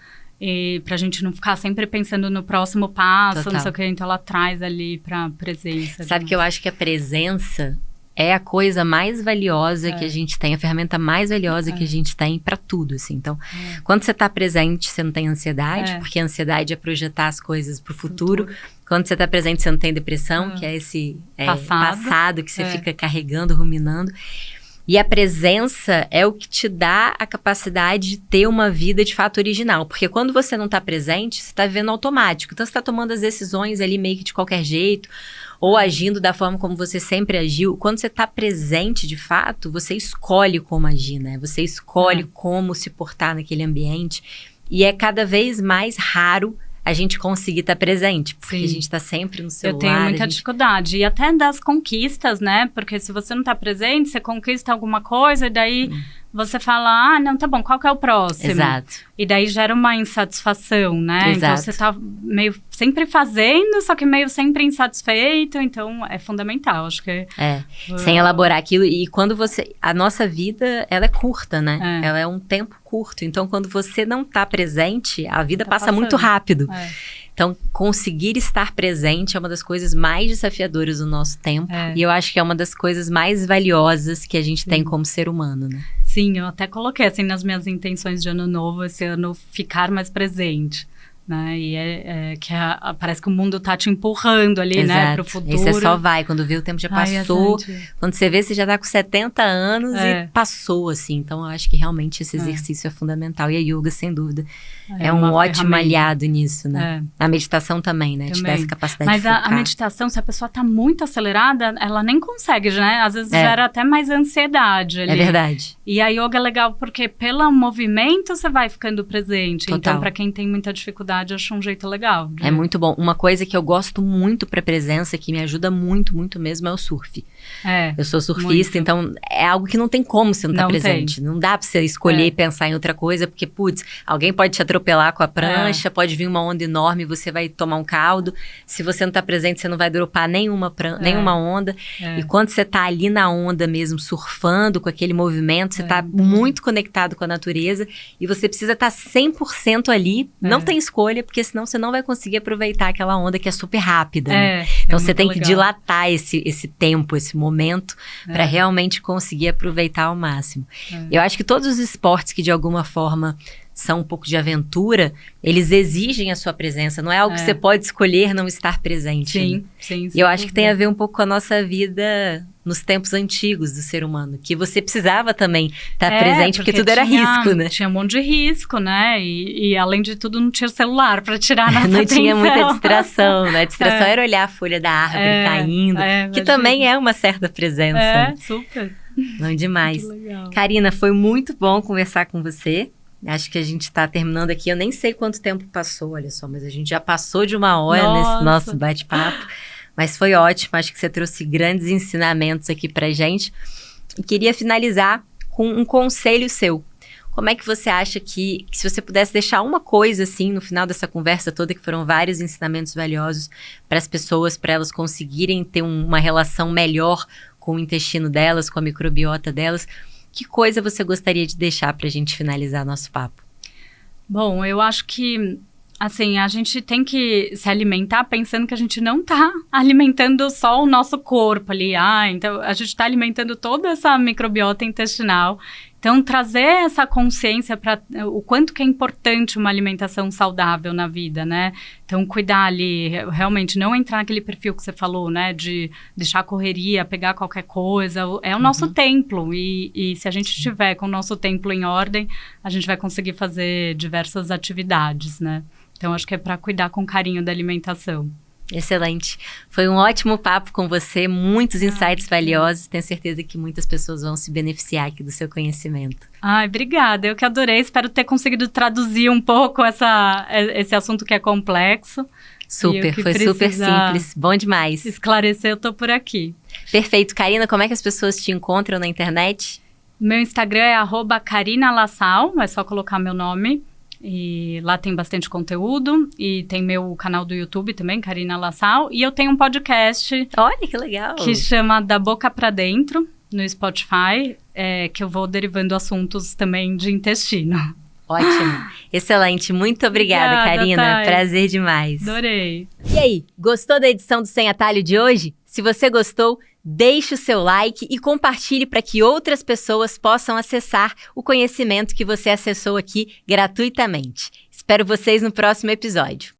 pra gente não ficar sempre pensando no próximo passo, Total. Não sei o que. Então, ela traz ali pra presença. Sabe que eu acho que a presença é a coisa mais valiosa que a gente tem, a ferramenta mais valiosa que a gente tem para tudo, assim. Então, quando você tá presente, você não tem ansiedade, porque a ansiedade é projetar as coisas pro futuro. Quando você tá presente, você não tem depressão, que é esse passado que você fica carregando, ruminando. E a presença é o que te dá a capacidade de ter uma vida de fato original. Porque quando você não tá presente, você tá vivendo automático. Então, você tá tomando as decisões ali meio que de qualquer jeito, ou agindo da forma como você sempre agiu. Quando você tá presente, de fato, você escolhe como agir, né? Você escolhe como se portar naquele ambiente. E é cada vez mais raro a gente conseguir estar presente, porque a gente tá sempre no celular. Eu tenho muita dificuldade. E até das conquistas, né? Porque se você não tá presente, você conquista alguma coisa e daí você fala, não, tá bom, qual que é o próximo? Exato. E daí gera uma insatisfação, né? Exato. Então você tá meio sempre fazendo, só que meio sempre insatisfeito. Então é fundamental, acho que... sem elaborar aquilo. E quando você... A nossa vida, ela é curta, né? Ela é um tempo curto. Então, quando você não tá presente, a vida passa muito rápido. Então, conseguir estar presente é uma das coisas mais desafiadoras do nosso tempo. E eu acho que é uma das coisas mais valiosas que a gente tem como ser humano, né? Sim, eu até coloquei assim nas minhas intenções de ano novo, esse ano, ficar mais presente. Né? E parece que o mundo tá te empurrando ali, né, pro futuro. E você só vai, quando vê o tempo já passou. Quando você vê, você já tá com 70 anos e passou, assim. Então, eu acho que realmente esse exercício é fundamental. E a yoga, sem dúvida, é um ótimo aliado nisso, né? A meditação também, né? Te dá essa capacidade de focar. Mas a meditação, se a pessoa tá muito acelerada, ela nem consegue, né? Às vezes gera até mais ansiedade ali. É verdade. E a yoga é legal porque pelo movimento você vai ficando presente. Total. Então, pra quem tem muita dificuldade, acho um jeito legal. É muito bom. Uma coisa que eu gosto muito pra presença, que me ajuda muito, muito mesmo, é o surf. Eu sou surfista, então é algo que não tem como você não estar presente. Não dá pra você escolher e pensar em outra coisa, porque, putz, alguém pode te atropelar com a prancha, pode vir uma onda enorme, você vai tomar um caldo. Se você não tá presente, você não vai dropar nenhuma onda. E quando você tá ali na onda mesmo, surfando com aquele movimento, você tá muito conectado com a natureza e você precisa estar 100% ali. Não tem escolha, porque senão você não vai conseguir aproveitar aquela onda que é super rápida, né? Então você tem que dilatar esse tempo, esse momento, para realmente conseguir aproveitar ao máximo. Eu acho que todos os esportes que de alguma forma são um pouco de aventura, eles exigem a sua presença. Não é algo que você pode escolher não estar presente. Sim, sim. E eu acho que tem a ver um pouco com a nossa vida nos tempos antigos do ser humano, que você precisava também estar presente, porque tudo era risco, né? Tinha um monte de risco, né? E além de tudo, não tinha celular para tirar nossa não atenção. Tinha muita distração, né? A distração era olhar a folha da árvore caindo, que também é uma certa presença. Super. Não demais. Karina, foi muito bom conversar com você. Acho que a gente tá terminando aqui. Eu nem sei quanto tempo passou, olha só, mas a gente já passou de 1 hora nesse nosso bate-papo. Mas foi ótimo, acho que você trouxe grandes ensinamentos aqui pra gente. E queria finalizar com um conselho seu. Como é que você acha que se você pudesse deixar uma coisa, assim, no final dessa conversa toda, que foram vários ensinamentos valiosos para as pessoas, para elas conseguirem ter uma relação melhor com o intestino delas, com a microbiota delas, que coisa você gostaria de deixar para a gente finalizar nosso papo? Bom, eu acho que, assim, a gente tem que se alimentar pensando que a gente não tá alimentando só o nosso corpo ali. Então a gente tá alimentando toda essa microbiota intestinal. Então, trazer essa consciência para o quanto que é importante uma alimentação saudável na vida, né? Então, cuidar ali, realmente não entrar naquele perfil que você falou, né? De deixar a correria, pegar qualquer coisa. É o nosso templo e se a gente estiver com o nosso templo em ordem, a gente vai conseguir fazer diversas atividades, né? Então, acho que é para cuidar com carinho da alimentação. Excelente. Foi um ótimo papo com você, muitos insights valiosos. Tenho certeza que muitas pessoas vão se beneficiar aqui do seu conhecimento. Ai, obrigada. Eu que adorei. Espero ter conseguido traduzir um pouco esse assunto que é complexo. Super, foi super simples. Bom demais. Esclarecer, eu tô por aqui. Perfeito. Karina, como é que as pessoas te encontram na internet? Meu Instagram é @KarinaLassal, é só colocar meu nome. E lá tem bastante conteúdo. E tem meu canal do YouTube também, Karina Lassal. E eu tenho um podcast. Olha, que legal! Que chama Da Boca Pra Dentro, no Spotify. Que eu vou derivando assuntos também de intestino. Ótimo. Excelente. Muito obrigada, Karina. Thay. Prazer demais. Adorei. E aí, gostou da edição do Sem Atalho de hoje? Se você gostou, deixe o seu like e compartilhe para que outras pessoas possam acessar o conhecimento que você acessou aqui gratuitamente. Espero vocês no próximo episódio.